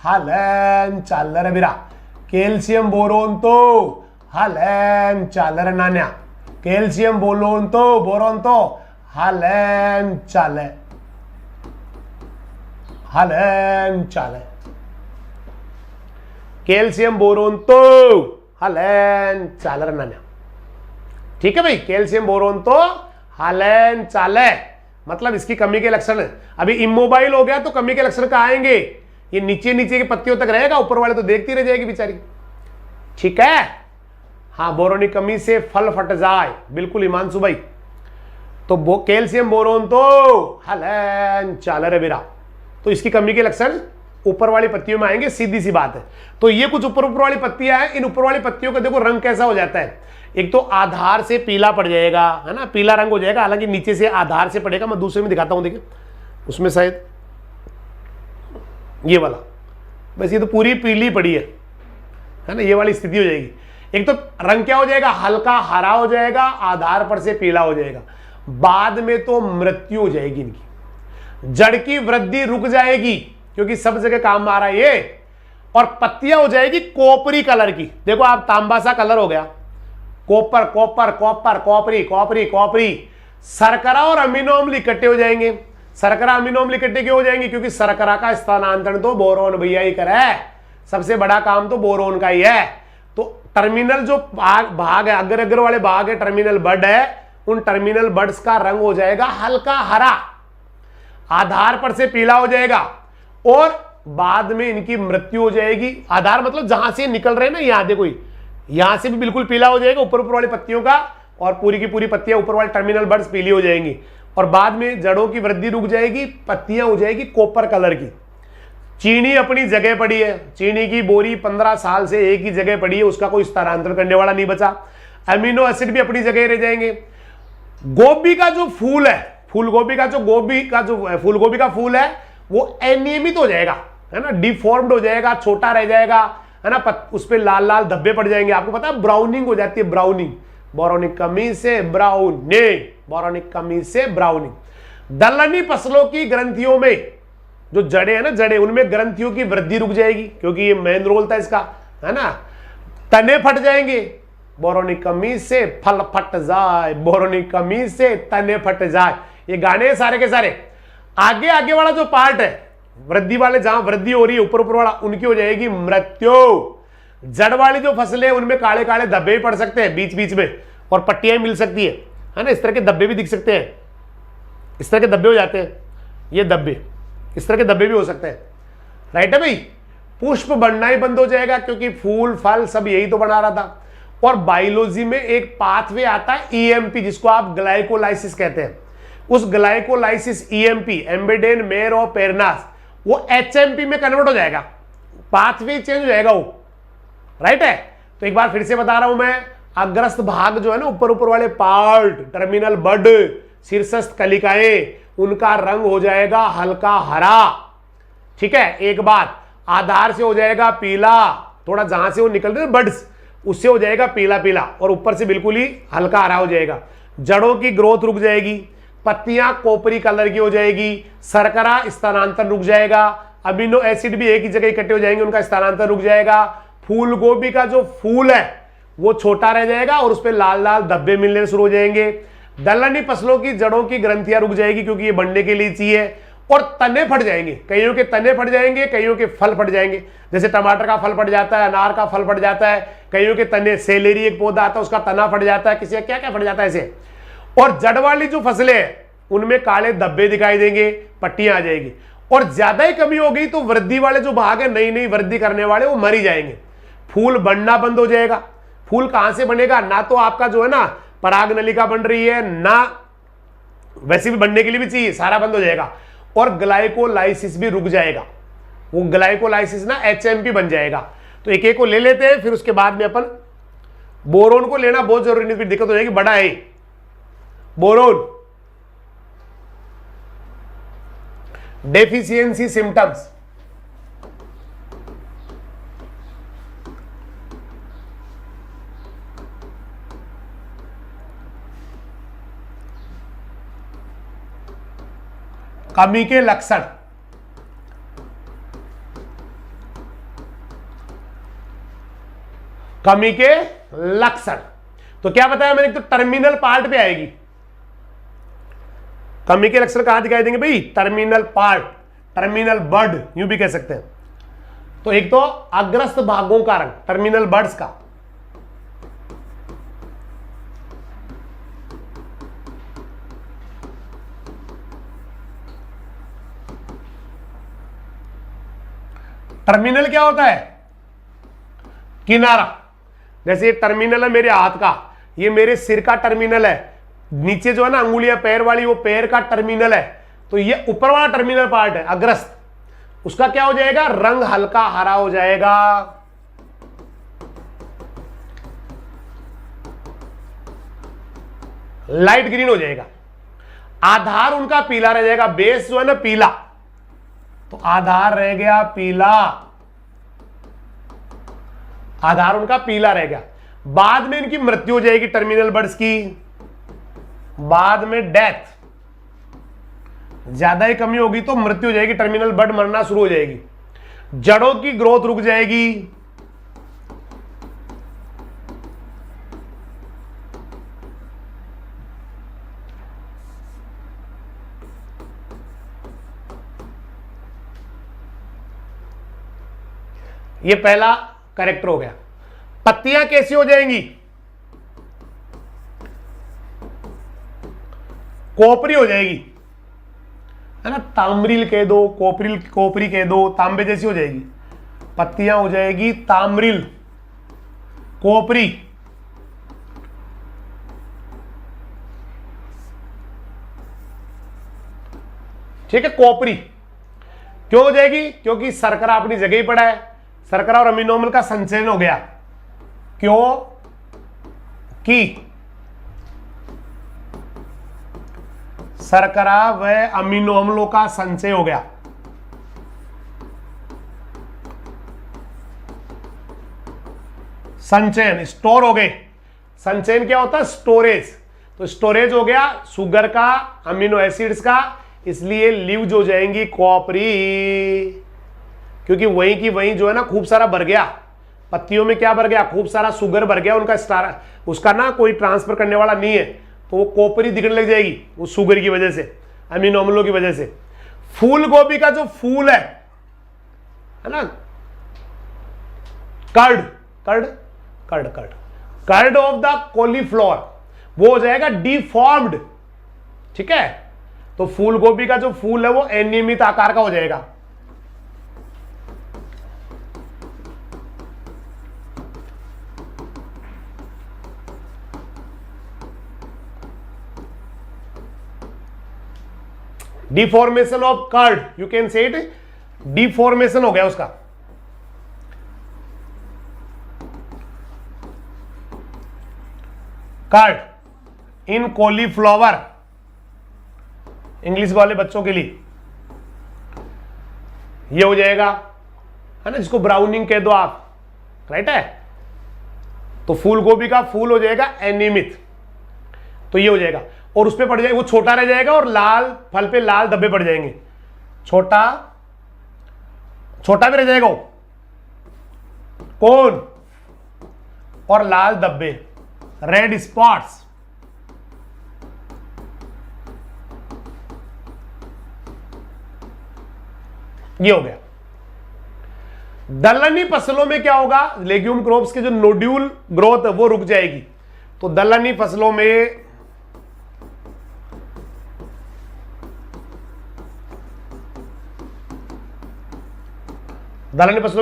हलन चल रहा, कैल्शियम बोरोन तो हलन चल रहा नान्या, कैल्शियम बोरोन तो हलन चल। कैल्शियम बोरोन तो हलन चालर नान्या। ठीक है भाई, कैल्शियम बोरोन तो हलन चाले, मतलब इसकी कमी के लक्षण। अभी इमोबाइल हो गया तो कमी के लक्षण कहाँ आएंगे? ये नीचे नीचे के पत्तियों तक रहेगा, ऊपर वाले तो देखती रह जाएगी बेचारी। ठीक है, हाँ, बोरोन की कमी से फल फट जाए, बिल्कुल हिमांशु भाई। तो कैल्शियम बोरोन तो हलन चालर है मेरा, तो इसकी कमी के लक्षण ऊपर वाली पत्तियों में आएंगे, सीधी सी बात है। तो ये कुछ ऊपर ऊपर वाली पत्तियां हैं, इन ऊपर वाली पत्तियों का देखो रंग कैसा हो जाता है। एक तो आधार से पीला पड़ जाएगा, है ना, पीला रंग हो जाएगा, हालांकि नीचे से आधार से पड़ेगा। मैं दूसरे में दिखाता हूं, देखिए उसमें शायद ये वाला, बस ये तो पूरी पीली पड़ी है ना, ये वाली स्थिति हो जाएगी। एक तो रंग क्या हो जाएगा, हल्का हरा हो जाएगा, आधार पर से पीला हो जाएगा, बाद में तो मृत्यु हो जाएगी इनकी, जड़ की वृद्धि रुक जाएगी क्योंकि सब जगह काम आ रहा है ये, और पत्तियां हो जाएगी कोपरी कलर की। देखो आप, तांबा सा कलर हो गया, कॉपर कॉपर कॉपर कॉपरी कॉपरी कॉपरी। शर्करा और अमीनो अम्ल इकट्ठे हो जाएंगे। शर्करा अमीनो अम्ल इकट्ठे क्यों हो जाएंगे? क्योंकि शर्करा का स्थानांतरण तो बोरोन भैया ही करे, सबसे बड़ा काम तो बोरोन का ही है। तो टर्मिनल जो भाग है, अगर अगर वाले भाग है, टर्मिनल बड है, उन टर्मिनल बड्स का रंग हो जाएगा हल्का हरा, आधार पर से पीला हो जाएगा, और बाद में इनकी मृत्यु हो जाएगी। आधार मतलब जहां से निकल रहे हैं ना, यहां देखो, यहां से भी बिल्कुल पीला हो जाएगा ऊपर ऊपर वाली पत्तियों का, और पूरी की पूरी पत्तियां ऊपर वाली टर्मिनल बड्स पीली हो जाएंगी, और बाद में जड़ों की वृद्धि रुक जाएगी, पत्तियां हो जाएगी कॉपर कलर की। चीनी अपनी जगह पड़ी है, चीनी की बोरी 15 साल से एक ही जगह पड़ी है, उसका कोई स्थानांतरण करने वाला नहीं बचा। अमीनो एसिड भी अपनी जगह रह जाएंगे। गोभी का जो फूल है, फूल गोभी का जो फूल गोभी का फूल है, वो अनियमित हो जाएगा, है ना, डिफॉर्म्ड हो जाएगा, छोटा रह जाएगा, है ना, उस पे लाल लाल धब्बे पड़ जाएंगे। आपको पता है ब्राउनिंग हो जाती है, ब्राउनिंग, बोरोनिक कमी से ब्राउनिंग, बोरोनिक कमी से ब्राउनिंग। दलहनी फसलों की ग्रंथियों में जो जड़े है ना, जड़े, उनमें ग्रंथियों की वृद्धि रुक जाएगी, क्योंकि ये मेन रोल था इसका, है ना। तने फट जाएंगे, बोरोनिक कमी से फल फट जाए, बोरोनिक कमी से तने फट जाए। ये गाने सारे के सारे। आगे आगे वाला जो पार्ट है, वृद्धि वाले, जहां वृद्धि हो रही है ऊपर ऊपर वाला, उनकी हो जाएगी मृत्यु। जड़ वाली जो फसलें, उनमें काले काले धब्बे भी पड़ सकते हैं बीच बीच में, और पट्टियां मिल सकती है ना, इस तरह के धब्बे भी दिख सकते हैं, इस तरह के धब्बे हो जाते हैं, ये धब्बे, इस तरह के धब्बे भी हो सकते हैं। राइट है भाई। पुष्प बढ़ना ही बंद हो जाएगा, क्योंकि फूल फल सब यही तो बना रहा था। और बायोलॉजी में एक पाथवे आता है ईएमपी, जिसको आप ग्लाइकोलाइसिस कहते हैं। उस ग्लाइकोलाइसिस ईएमपी, एम्बेडेन मेरो पेरनास, वो एचएमपी में कन्वर्ट हो जाएगा, पाथवे चेंज हो जाएगा वो। राइट है। तो एक बार फिर से बता रहा हूं मैं, अग्रस्त भाग जो है ना, ऊपर ऊपर वाले पार्ट, टर्मिनल बड, शीर्षस्थ कलिकाएं, उनका रंग हो जाएगा हल्का हरा। ठीक है। एक बात, आधार से हो जाएगा पीला, थोड़ा जहां से वो निकल रहे बड्स, उससे हो जाएगा पीला पीला, और ऊपर से बिल्कुल ही हल्का हरा हो जाएगा। जड़ों की ग्रोथ रुक जाएगी, पत्तियां कोपरी कलर की हो जाएगी, शर्करा स्थानांतरण रुक जाएगा, अमीनो एसिड भी एक ही जगह इकट्ठे हो जाएंगे, उनका स्थानांतरण रुक जाएगा। फूल गोभी का जो फूल है वो छोटा रह जाएगा, और उस पर लाल लाल धब्बे मिलने शुरू हो जाएंगे। दलहनी फसलों की जड़ों की ग्रंथियां रुक जाएगी, क्योंकि ये बढ़ने के लिए चाहिए। और तने फट जाएंगे, कईयों के तने फट जाएंगे, कईयों के फल फट जाएंगे। जैसे टमाटर का फल फट जाता है, अनार का फल फट जाता है, कईयों के तने, सेलेरी एक पौधा आता है उसका तना फट जाता है, किसी का क्या क्या फट जाता है ऐसे। और जड़ वाली जो फसलें हैं उनमें काले धब्बे दिखाई देंगे, पट्टियां आ जाएगी। और ज्यादा ही कमी हो गई तो वृद्धि वाले जो भाग है, नई नई वृद्धि करने वाले, वो मर ही जाएंगे। फूल बनना बंद हो जाएगा। फूल कहां से बनेगा? ना तो आपका जो है ना पराग नलिका बन रही है, ना वैसे भी बनने के लिए भी चाहिए, सारा बंद हो जाएगा। और ग्लाइकोलाइसिस भी रुक जाएगा, वो ग्लाइकोलाइसिस ना एचएमपी बन जाएगा। तो एक एक को ले लेते हैं, फिर उसके बाद में अपन बोरोन को लेना बहुत जरूरी, नहीं फिर दिक्कत हो जाएगी। बड़ा है बोरोन, डेफिशिएंसी सिम्टम्स। कमी के लक्षण। कमी के लक्षण तो क्या बताया मैंने? तो टर्मिनल पार्ट पे आएगी। कमी के लक्षण कहां दिखाई देंगे भाई? टर्मिनल पार्ट, टर्मिनल बड, यूं भी कह सकते हैं। तो एक तो अग्रस्त भागों का रंग, टर्मिनल बड्स का, टर्मिनल क्या होता है? किनारा। जैसे ये टर्मिनल है मेरे हाथ का, ये मेरे सिर का टर्मिनल है, नीचे जो है ना अंगुलियां पैर वाली, वो पैर का टर्मिनल है। तो ये ऊपर वाला टर्मिनल पार्ट है अग्रस्त, उसका क्या हो जाएगा? रंग हल्का हरा हो जाएगा। लाइट ग्रीन हो जाएगा। आधार उनका पीला रह जाएगा, बेस जो है ना पीला, तो आधार रह गया पीला, आधार उनका पीला रह गया। बाद में इनकी मृत्यु हो जाएगी टर्मिनल बड्स की, बाद में डेथ, ज्यादा ही कमी होगी तो मृत्यु हो जाएगी, टर्मिनल बड मरना शुरू हो जाएगी, जड़ों की ग्रोथ रुक जाएगी। ये पहला करेक्टर हो गया। पत्तियां कैसी हो जाएंगी? कोपरी हो जाएगी, है ना, ताम्रिल कह दो, कोपरिल, कोपरी कह दो, तांबे जैसी हो जाएगी। पत्तियां हो जाएगी ताम्रिल, कोपरी। ठीक है, कोपरी क्यों हो जाएगी? क्योंकि शर्करा अपनी जगह ही पड़ा है, शर्करा और अमीनो अम्ल का संचयन हो गया। क्यों? कि शर्करा व अमीनो अम्लों का संचय हो गया। संचयन, स्टोर हो गए। संचयन क्या होता है? स्टोरेज। तो स्टोरेज हो गया शुगर का, अमीनो एसिड्स का, इसलिए लीव्स हो जाएंगी कॉपरी, क्योंकि वहीं की वहीं जो है ना खूब सारा भर गया। पत्तियों में क्या भर गया? खूब सारा शुगर भर गया, उनका स्टार, उसका ना कोई ट्रांसफर करने वाला नहीं है, तो वो कॉपरी दिखने लग जाएगी वो शुगर की वजह से, अमीनो अम्लों की वजह से। फूल गोभी का जो फूल है ना, curd curd curd curd curd of the cauliflower, वो हो जाएगा डिफॉर्म्ड। ठीक है, तो फूल गोभी का जो फूल है वो अनियमित आकार का हो जाएगा। Deformation of curd, you can say it, deformation हो गया उसका। कर्ड इन कॉलीफ्लावर, इंग्लिश वाले बच्चों के लिए ये हो जाएगा, है ना, जिसको ब्राउनिंग कह दो आप, राइट है। तो फूल गोभी का फूल हो जाएगा अनियमित, तो ये हो जाएगा, और उस पे पड़ जाएगा, वो छोटा रह जाएगा और लाल फल पे लाल धब्बे पड़ जाएंगे। छोटा छोटा भी रह जाएगा वो, कौन, और लाल धब्बे, रेड स्पॉट्स। ये हो गया। दलहनी फसलों में क्या होगा? लेग्यूम क्रॉप्स के जो नोड्यूल ग्रोथ है वो रुक जाएगी। तो दलहनी फसलों में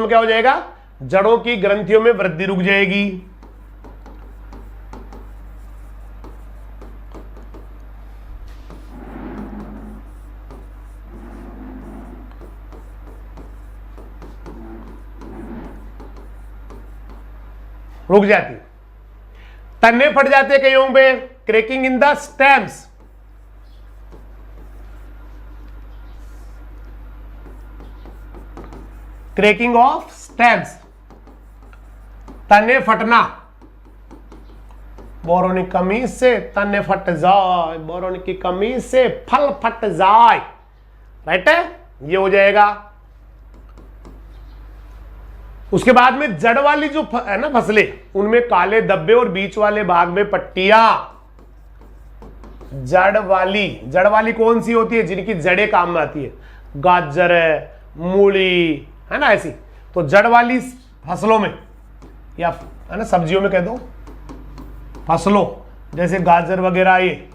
क्या हो जाएगा? जड़ों की ग्रंथियों में वृद्धि रुक जाएगी। रुक जाती, तने फट जाते कईयों पे, cracking in the stems, cracking of stems, तने फटना, बोरोन की कमी से तने फट जाए, बोरोन की कमी से फल फट जाए, राइट है, ये हो जाएगा। उसके बाद में जड़ वाली जो है ना फसलें, उनमें काले धब्बे और बीच वाले भाग में पट्टियां। जड़ वाली कौन सी होती है? जिनकी जड़ें काम में आती है, गाजर है, मूली है ना, ऐसी। तो जड़ वाली फसलों में या है ना सब्जियों में कह दो, फसलों जैसे गाजर वगैरह, ये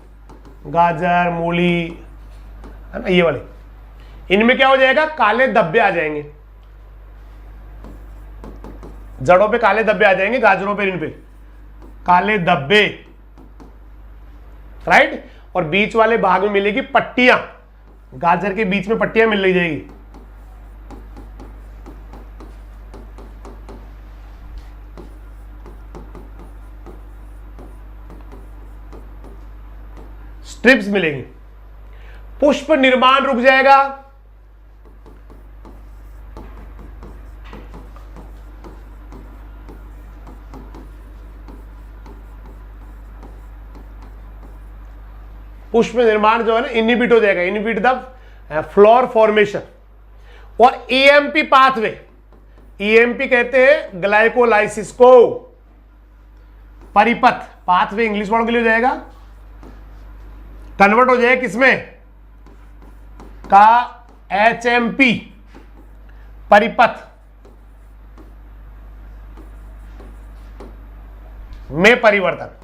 गाजर, मूली, है ना, ये वाले, इनमें क्या हो जाएगा, काले धब्बे आ जाएंगे, जड़ों पे काले धब्बे आ जाएंगे, गाजरों पे, इन पे काले धब्बे, राइट। और बीच वाले भाग में मिलेगी पट्टियां, गाजर के बीच में पट्टियां मिल जाएगी। स्ट्रिप्स मिलेंगी। पुष्प निर्माण रुक जाएगा, पुष्प निर्माण जो है ना इनहिबिट हो जाएगा, इनहिबिट द फ्लोर फॉर्मेशन। और ईएमपी पाथवे, ईएमपी कहते हैं ग्लाइकोलाइसिस को, परिपथ, पाथवे इंग्लिश वर्ड के लिए हो जाएगा, कन्वर्ट हो जाएगा किसमें, का एचएमपी, परिपथ में परिवर्तन।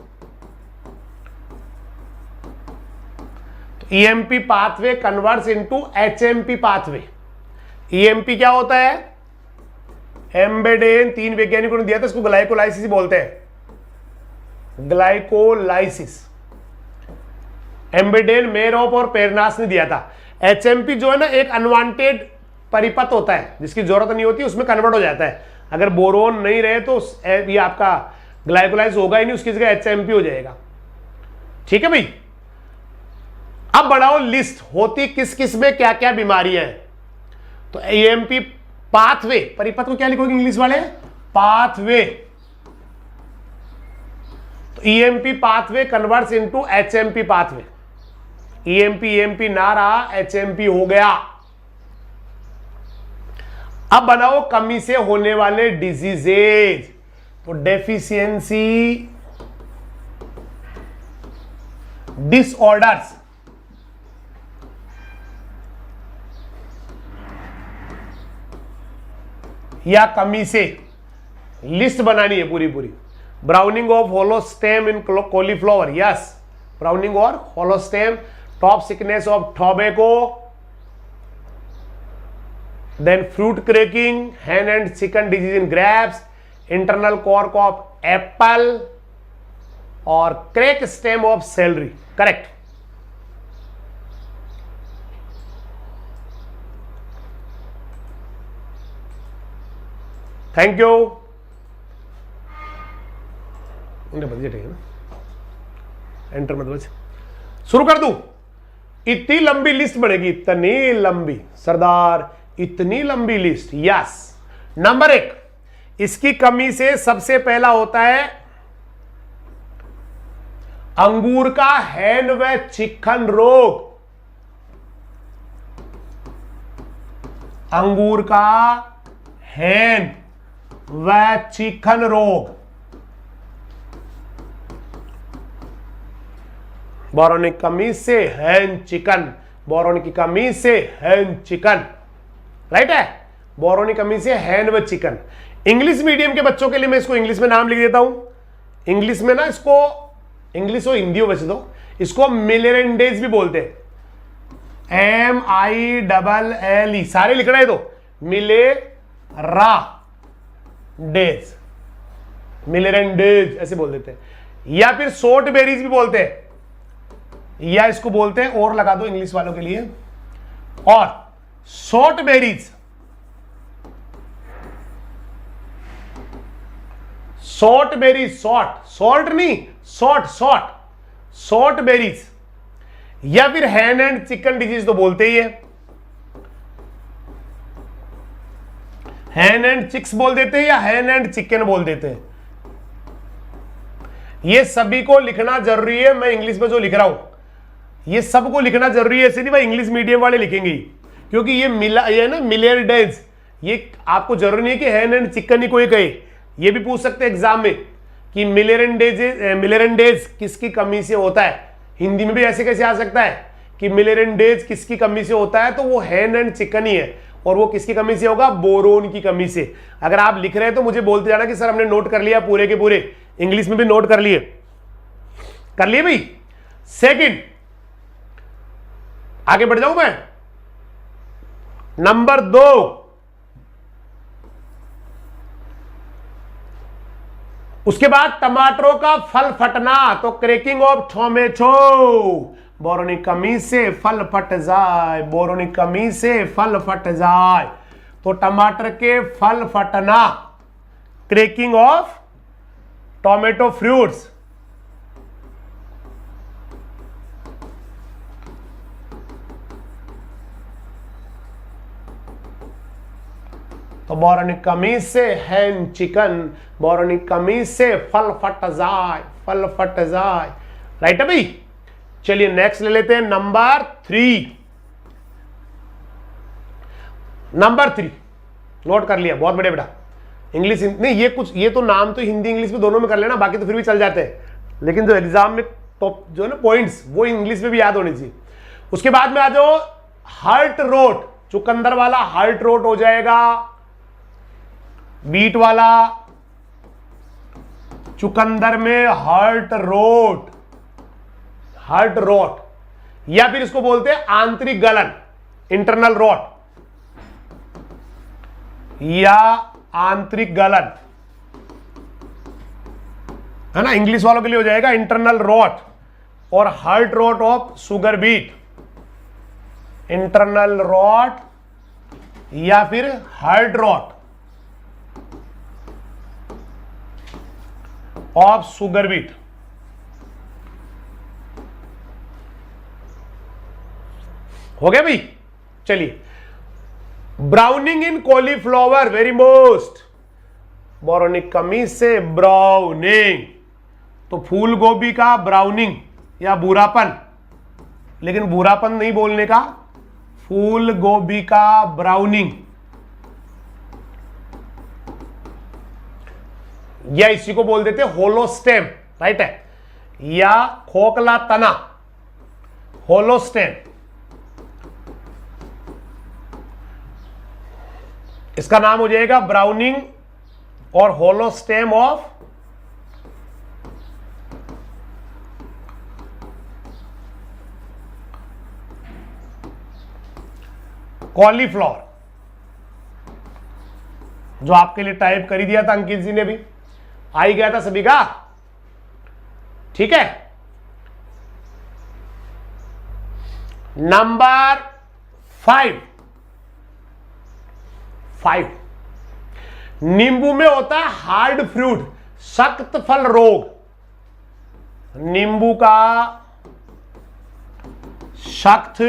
EMP pathway converts into HMP pathway. EMP क्या होता है, एम्बेडेन, 3 वैज्ञानिकों ने दिया था, इसको ग्लाइकोलाइसिस बोलते हैं, ग्लाइकोलाइसिस। एम्बेडेन, मेरोप और पेरनास ने दिया था। एचएमपी जो है ना एक अनवांटेड परिपथ होता है, जिसकी जरूरत नहीं होती, उसमें कन्वर्ट हो जाता है। अगर बोरोन नहीं रहे तो ये आपका ग्लाइकोलाइज होगा ही नहीं, उसकी जगह एचएमपी हो जाएगा। ठीक है भाई। अब बढ़ाओ लिस्ट, होती किस किस में क्या क्या बीमारियां हैं। तो ईएमपी पाथवे, परिपथ को क्या लिखोगे इंग्लिश वाले, पाथवे। तो EMP pathway converts into HMP pathway. EMP ना रहा, एचएमपी हो गया। अब बनाओ कमी से होने वाले डिजीजेज। तो डेफिशिएंसी डिसऑर्डर्स, या कमी से, लिस्ट बनानी है पूरी पूरी। Browning of hollow stem in cauliflower, yes, browning और hollow stem. Top sickness of tobacco, then fruit cracking, hen and chicken disease in grapes, internal cork of apple और crack stem of celery, correct. Thank you. बजे ठीक है ना, एंटर मत बज, शुरू कर दूं। इतनी लंबी लिस्ट बनेगी, इतनी लंबी सरदार, इतनी लंबी लिस्ट, यस। नंबर 1, इसकी कमी से सबसे पहला होता है अंगूर का हैन व चिकन रोग। अंगूर का हैन व चिकन रोग, बोरोन की कमी से हैन चिकन, बोरोन की कमी से हैन चिकन, राइट है। बोरोन की कमी से हैन व चिकन। इंग्लिश मीडियम के बच्चों के लिए मैं इसको इंग्लिश में नाम लिख देता हूं। इंग्लिश में ना इसको, इंग्लिश और हिंदी हो वैसे तो, इसको मिलेरेंडेज भी बोलते हैं, MILLE, सारे लिखना है तो मिलेराडेज, मिलेरेंडेज ऐसे बोल देते हैं। या फिर शॉर्ट बेरीज भी बोलते हैं, या इसको बोलते हैं, और लगा दो इंग्लिश वालों के लिए, और short berries, short berries, short, salt नहीं, शॉर्ट, शॉर्ट, शॉर्ट बेरीज, या फिर हैन एंड चिकन डिजीज तो बोलते ही है, हैन एंड चिक्स बोल देते हैं या हैन एंड चिकन बोल देते हैं। ये सभी को लिखना जरूरी है। मैं इंग्लिश में जो लिख रहा हूं ये सबको लिखना जरूरी है, ऐसे नहीं भाई इंग्लिश मीडियम वाले लिखेंगे, क्योंकि ये ना मिलेरिडेज, ये आपको जरूरी नहीं है कि हैन एंड चिकन ही कोई कहे। ये भी पूछ सकते हैं एग्जाम में कि मिलेरेंडेज किसकी कमी से होता है। हिंदी में भी ऐसे कैसे आ सकता है कि मिलेरेंडेज किसकी कमी से होता है, तो वो हैन एंड चिकन ही है। और वो किसकी कमी से होगा? बोरोन की कमी से। अगर आप लिख रहे हैं तो मुझे बोलते जाना कि सर हमने नोट कर लिया पूरे के पूरे, इंग्लिश में भी नोट कर लिए भाई। सेकंड, आगे बढ़ जाऊं मैं। नंबर 2, उसके बाद टमाटरों का फल फटना, तो क्रैकिंग ऑफ टोमेटो, बोरोनिक कमी से फल फट जाए, बोरोनिक कमी से फल फट जाए। तो टमाटर के फल फटना, क्रैकिंग ऑफ टोमेटो फ्रूट्स। तो बोरोनिक कमी से हैन चिकन, बोरोनिक कमी से फल फट जाए, फल फट जाए। राइट है भाई। चलिए नेक्स्ट ले लेते हैं नंबर 3। नंबर 3 नोट कर लिया, बहुत बड़े बेटा। इंग्लिश नहीं, ये कुछ, ये तो नाम तो हिंदी इंग्लिश में दोनों में कर लेना, बाकी तो फिर भी चल जाते हैं, लेकिन जो एग्जाम में टॉप जो है ना पॉइंट्स, वो इंग्लिश में भी याद होनी चाहिए। उसके बाद में आ जाओ हार्ट रोट, चुकंदर वाला हार्ट रोट हो जाएगा, बीट वाला चुकंदर में हार्ट रोट, हार्ट रोट, या फिर इसको बोलते हैं आंतरिक गलन, इंटरनल रोट, या आंतरिक गलन, है ना। इंग्लिश वालों के लिए हो जाएगा इंटरनल रोट और heart rot of sugar beet, internal rot या फिर heart rot of sugar beet. हो गया भाई। चलिए, browning in cauliflower, very most, boronic कमी से ब्राउनिंग, तो फूल गोभी का ब्राउनिंग या भूरापन, लेकिन भूरापन नहीं बोलने का, फूल गोभी का ब्राउनिंग, या इसी को बोल देते होलो स्टेम, राइट है, या खोखला तना, होलो स्टेम। इसका नाम हो जाएगा ब्राउनिंग और होलो स्टेम ऑफ कॉलीफ्लावर, जो आपके लिए टाइप कर ही दिया था अंकित जी ने भी, आ ही गया था सभी का। ठीक है। नंबर 5, नींबू में होता है हार्ड फ्रूट, सख्त फल रोग, नींबू का सख्त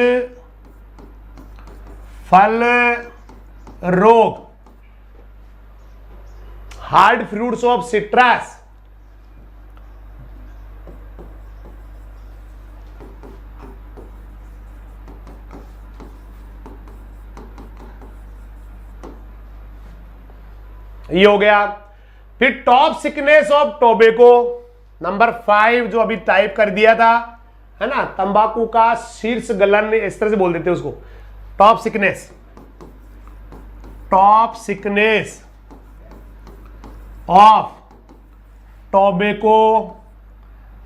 फल रोग, हार्ड फ्रूट्स ऑफ सिट्रस, ये हो गया। फिर top sickness of tobacco, number 5 जो अभी टाइप कर दिया था, है ना, तंबाकू का शीर्ष गलन, इस तरह से बोल देते हैं उसको, top sickness, top sickness of tobacco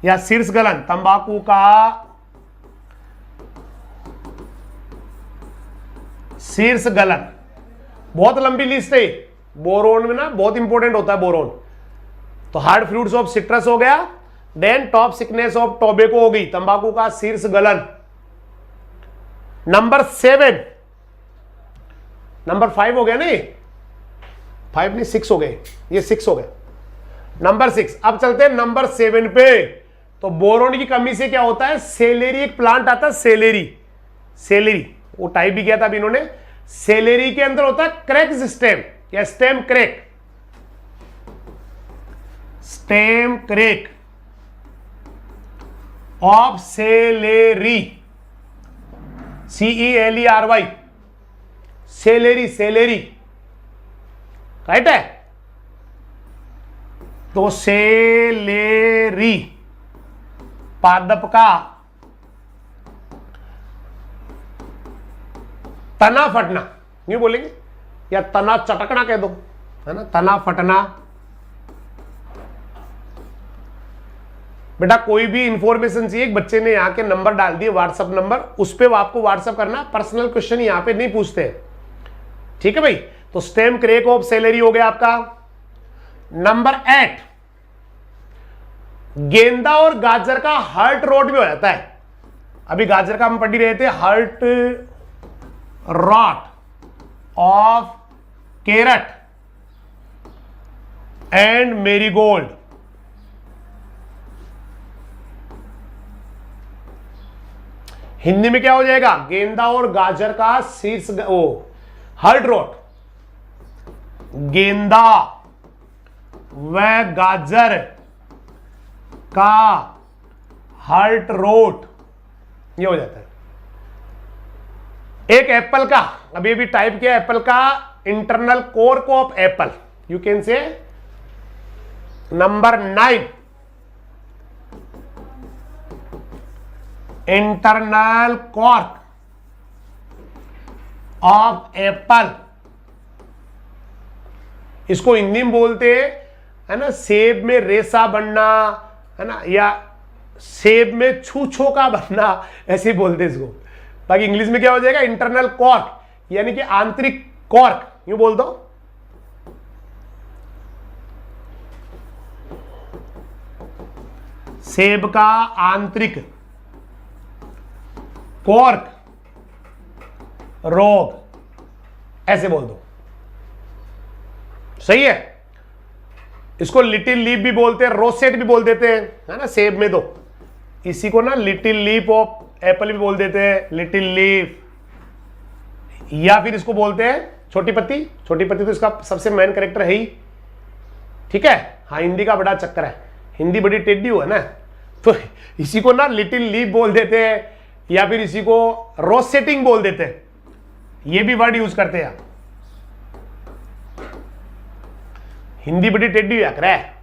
या शीर्ष गलन, तंबाकू का शीर्ष गलन। बहुत लंबी लिस्ट है, बोरोन में ना बहुत इंपॉर्टेंट होता है बोरोन। तो हार्ड फ्रूट्स ऑफ सिट्रस हो गया, then top sickness of tobacco हो गई, तंबाकू का शीर्ष गलन। नंबर 7, नंबर 5 हो गया नहीं, 5 नहीं 6 हो गए, ये 6 हो गए। नंबर 6, अब चलते हैं नंबर 7 पे। तो बोरोन की कमी से क्या होता है, सेलेरी, एक प्लांट आता है सेलेरी, सेलेरी वो टाइप भी किया था अभी इन्होंने। सेलेरी के अंदर होता है क्रैक्स स्टेम या stem crack, stem crack of salary, CELERY, salary, salary, right है। तो सेलेरी पादप का तना फटना, यूं बोलेंगे, या तना चटकना कह दो, है ना, तना फटना। बेटा कोई भी इंफॉर्मेशन चाहिए, एक बच्चे ने यहाँ के नंबर डाल दिए व्हाट्सएप नंबर, उस पर आपको व्हाट्सएप करना, पर्सनल क्वेश्चन यहाँ पे नहीं पूछते, ठीक है भाई। तो स्टेम क्रेक ऑफ सैलरी हो गया आपका। नंबर 8, गेंदा और गाजर का हार्ट रोट भी हो जाता है। अभी गाजर का हम पढ़ ही रहे थे, heart rot of carrot and marigold. Hindi में क्या हो जाएगा, गेंदा और गाजर का शीर्ष हार्ट रोट, गेंदा व गाजर का हार्ट रोट, ये हो जाता है। एक एप्पल का, अभी अभी टाइप किया, एप्पल का internal cork of Apple, you can से। Number 9, internal cork of Apple, इसको हिंदी में बोलते हैं, है ना, सेब में रेसा बनना, है ना, या सेब में छूछो का बनना, ऐसे बोलते हैं इसको। बाकी इंग्लिश में क्या हो जाएगा, इंटरनल कॉर्क, यानी कि आंतरिक कॉर्क, यूं बोल दो। सेब का आंतरिक कॉर्क रोग, ऐसे बोल दो, सही है। इसको लिटिल लीफ भी बोलते हैं, रोसेट भी बोल देते हैं, है ना, सेब में तो इसी को ना लिटिल लीफ ऑफ एप्पल भी बोल देते हैं, लिटिल लीफ, या फिर इसको बोलते हैं छोटी पत्ती। छोटी पत्ती तो इसका सबसे मेन कैरेक्टर है ही, ठीक है। हाँ, हिंदी का बड़ा चक्कर है, हिंदी बड़ी टेढ़ी हुआ ना, तो इसी को ना लिटिल लीफ बोल देते हैं, या फिर इसी को रोसेटिंग बोल देते हैं, ये भी वर्ड यूज करते हैं। हिंदी बड़ी टेढ़ी हुआ कर है,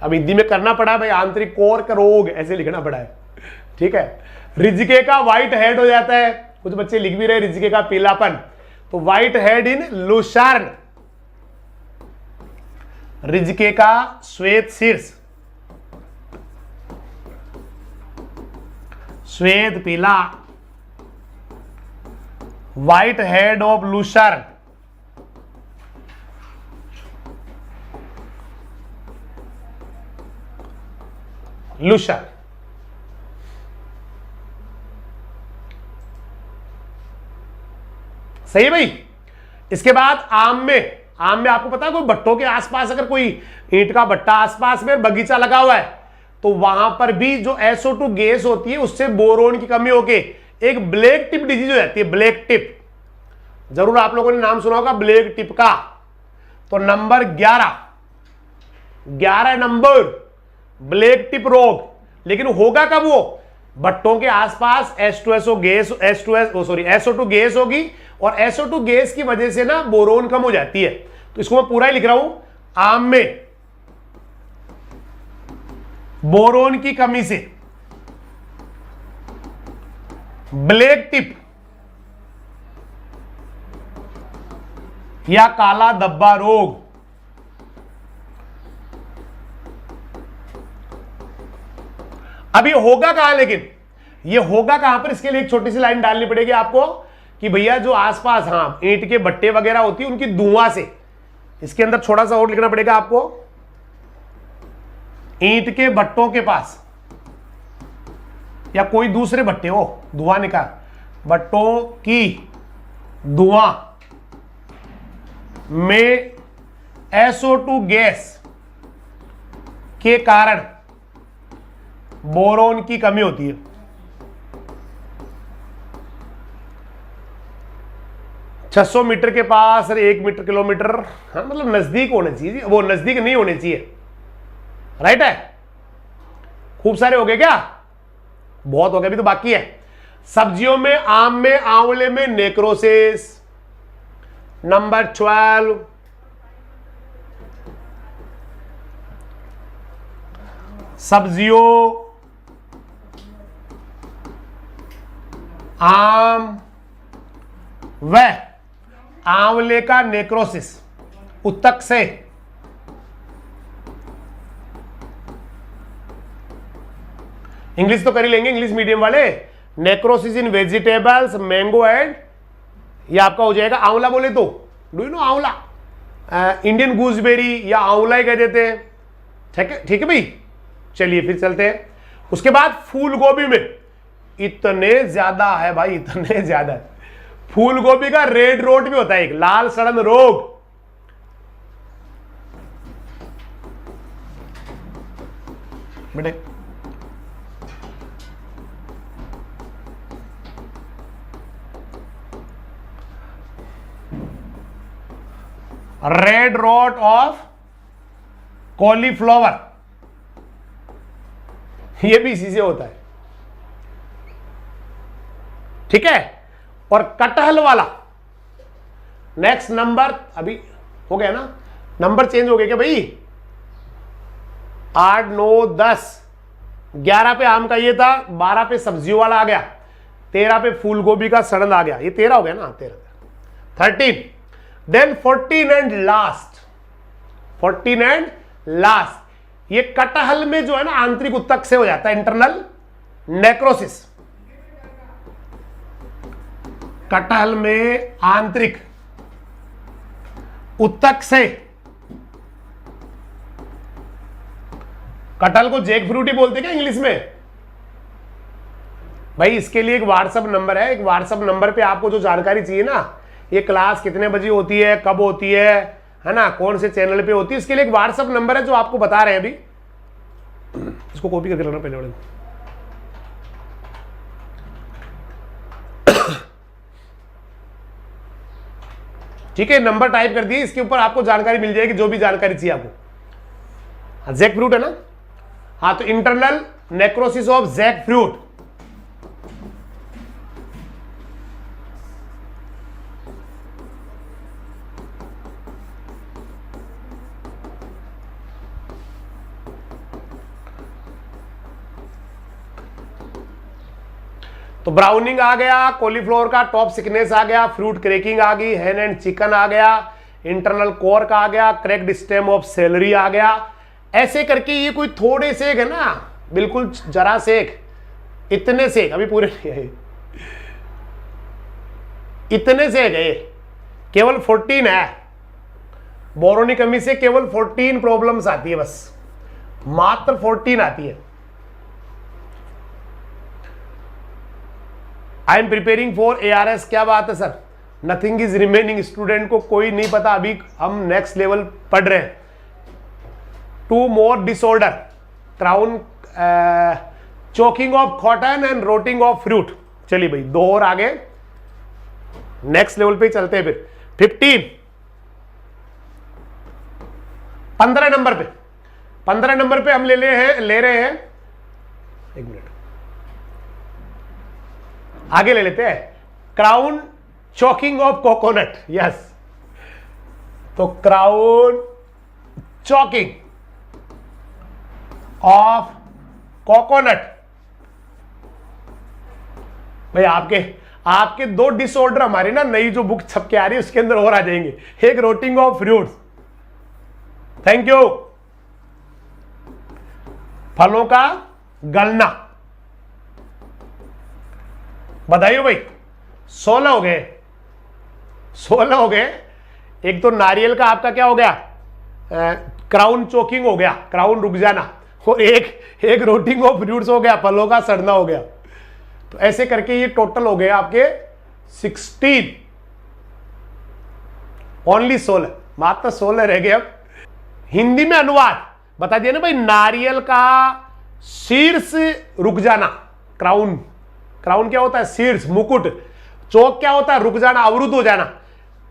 अब हिंदी में करना पड़ा भाई, आंतरिक कोर्क रोग ऐसे लिखना पड़ा है, ठीक है। रिजके का व्हाइट हेड हो जाता है, कुछ बच्चे लिख भी रहे रिजके का पीलापन, तो व्हाइट हेड इन लुशार्न, रिजके का श्वेत शीर्ष, श्वेत पीला, व्हाइट हेड ऑफ लुशार्न, लुशार्न। सही भाई। इसके बाद आम में, आम में आपको पता है, कोई भट्टों के आसपास अगर कोई ईंट का भट्टा आसपास में बगीचा लगा हुआ है, तो वहां पर भी जो SO2 गैस होती है, उससे बोरोन की कमी होके एक ब्लैक टिप डिजीज हो जाती है। ब्लैक टिप, जरूर आप लोगों ने नाम सुना होगा ब्लैक टिप का। तो नंबर 11 नंबर ब्लैक टिप रोग, लेकिन होगा कब, वो भट्टों के आसपास SO2 गैस होगी, और SO2 गैस की वजह से ना बोरोन कम हो जाती है। तो इसको मैं पूरा ही लिख रहा हूं, आम में बोरोन की कमी से ब्लैक टिप या काला धब्बा रोग, अब ये होगा कहां, लेकिन ये होगा कहां पर, इसके लिए एक छोटी सी लाइन डालनी पड़ेगी आपको कि भैया जो आसपास, हाँ, ईंट के भट्टे वगैरह होती है, उनकी धुआं से। इसके अंदर थोड़ा सा और लिखना पड़ेगा आपको, ईंट के भट्टों के पास या कोई दूसरे भट्टे हो, धुआं निकाल, भट्टों की धुआं में SO2 गैस के कारण बोरोन की कमी होती है। छह मीटर के पास, अरे 1 मीटर किलोमीटर, हाँ, मतलब नजदीक होने चाहिए, वो नजदीक नहीं होने चाहिए, राइट है। खूब सारे हो गए क्या, बहुत हो गए, अभी तो बाकी है। सब्जियों में, आम में, आंवले में नेक्रोसिस। नंबर 12 सब्जियों, आम व आंवले का नेक्रोसिस, उत्तक से। इंग्लिश तो कर ही लेंगे, इंग्लिश मीडियम वाले। Necrosis in vegetables, mango and, ये आपका हो जाएगा आंवला बोले तो, डू यू नो आंवला, इंडियन गूसबेरी या आंवला ही कह देते हैं। ठीक है भाई, चलिए फिर चलते हैं। उसके बाद फूल गोभी में इतने ज्यादा है भाई, इतने ज्यादा है। फूल गोभी का रेड रोट भी होता है, एक लाल सड़न रोग। बेटे रेड रोट ऑफ कॉलीफ्लावर, ये भी इसी से होता है। ठीक है, और कटहल वाला नेक्स्ट नंबर, अभी हो गया ना, नंबर चेंज हो गया क्या भाई? 8, 9, 10, 11 पे आम का ये था, 12 पे सब्जियों वाला आ गया, 13 पे फूल गोभी का सड़न आ गया, ये 13 हो गया ना, 13, 13, then 14 and last, 14 and last, ये कटहल में जो है ना आंतरिक उत्तक से हो जाता है, इंटरनल नेक्रोसिस। कटहल में आंतरिक उत्तक से, कटहल को जैक फ्रूट ही बोलते क्या इंग्लिश में भाई? इसके लिए एक व्हाट्सएप नंबर है, एक व्हाट्सएप नंबर पे आपको जो जानकारी चाहिए ना, ये क्लास कितने बजे होती है, कब होती है ना, कौन से चैनल पे होती है, इसके लिए एक व्हाट्सएप नंबर है जो आपको बता रहे हैं अभी। इसको कॉपी करके लेना पहले। ठीक है, नंबर टाइप कर दिए, इसके ऊपर आपको जानकारी मिल जाएगी, जो भी जानकारी चाहिए आपको। जैक फ्रूट है ना, हाँ, तो internal necrosis of jackfruit, तो ब्राउनिंग आ गया, कॉलीफ्लावर का टॉप सिकनेस आ गया, फ्रूट क्रैकिंग आ गई, हैन एंड चिकन आ गया, इंटरनल कॉर्क आ गया, क्रैक्ड स्टेम ऑफ सेलरी आ गया। ऐसे करके ये कोई थोड़े से है ना, बिल्कुल जरा सेक, इतने से अभी पूरे नहीं है, इतने से गए, केवल 14 है। बोरोन की कमी से केवल 14 प्रॉब्लम्स आती है, बस मात्र 14 आती है। I am preparing for ARS, क्या बात है sir, nothing is remaining, student को कोई नहीं पता, अभी हम नेक्स्ट लेवल पढ़ रहे हैं। 2 more disorder, crown choking of cotton and rotting of fruit. चलिए भाई 2 और आगे, नेक्स्ट लेवल पे चलते हैं फिर। 15 नंबर पे हम ले रहे हैं, एक मिनट आगे ले लेते हैं, crown choking of coconut. Yes, तो क्राउन चॉकिंग ऑफ कोकोनट भाई, आपके 2 डिसऑर्डर हमारी ना नई जो बुक छप के आ रही है उसके अंदर और आ जाएंगे। एक रोटिंग ऑफ फ्रूट्स, थैंक यू, फलों का गलना, बधाई हो भाई, 16 हो गए, 16 हो गए। एक तो नारियल का आपका क्या हो गया, क्राउन चोकिंग हो गया, क्राउन रुक जाना, और एक रोटिंग ऑफ फ्रूट्स हो गया, फलों का सड़ना हो गया। तो ऐसे करके ये टोटल हो गए आपके 16, ओनली 16, मात्र 16 रह गए। अब हिंदी में अनुवाद बता दिया ना भाई, नारियल का शीर्ष रुक जाना, क्राउन क्या होता है, शीर्ष मुकुट, चौक क्या होता है, रुक जाना, अवरुद्ध हो जाना,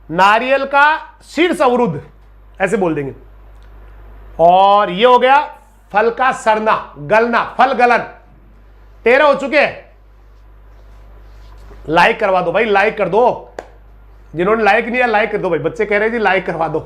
नारियल का शीर्ष अवरुद्ध, ऐसे बोल देंगे। और ये हो गया फल का सड़ना, गलना, फल गलन। 13 हो चुके हैं। लाइक करवा दो भाई, लाइक कर दो, जिन्होंने लाइक नहीं किया लाइक कर दो भाई, बच्चे कह रहे हैं जी लाइक करवा दो।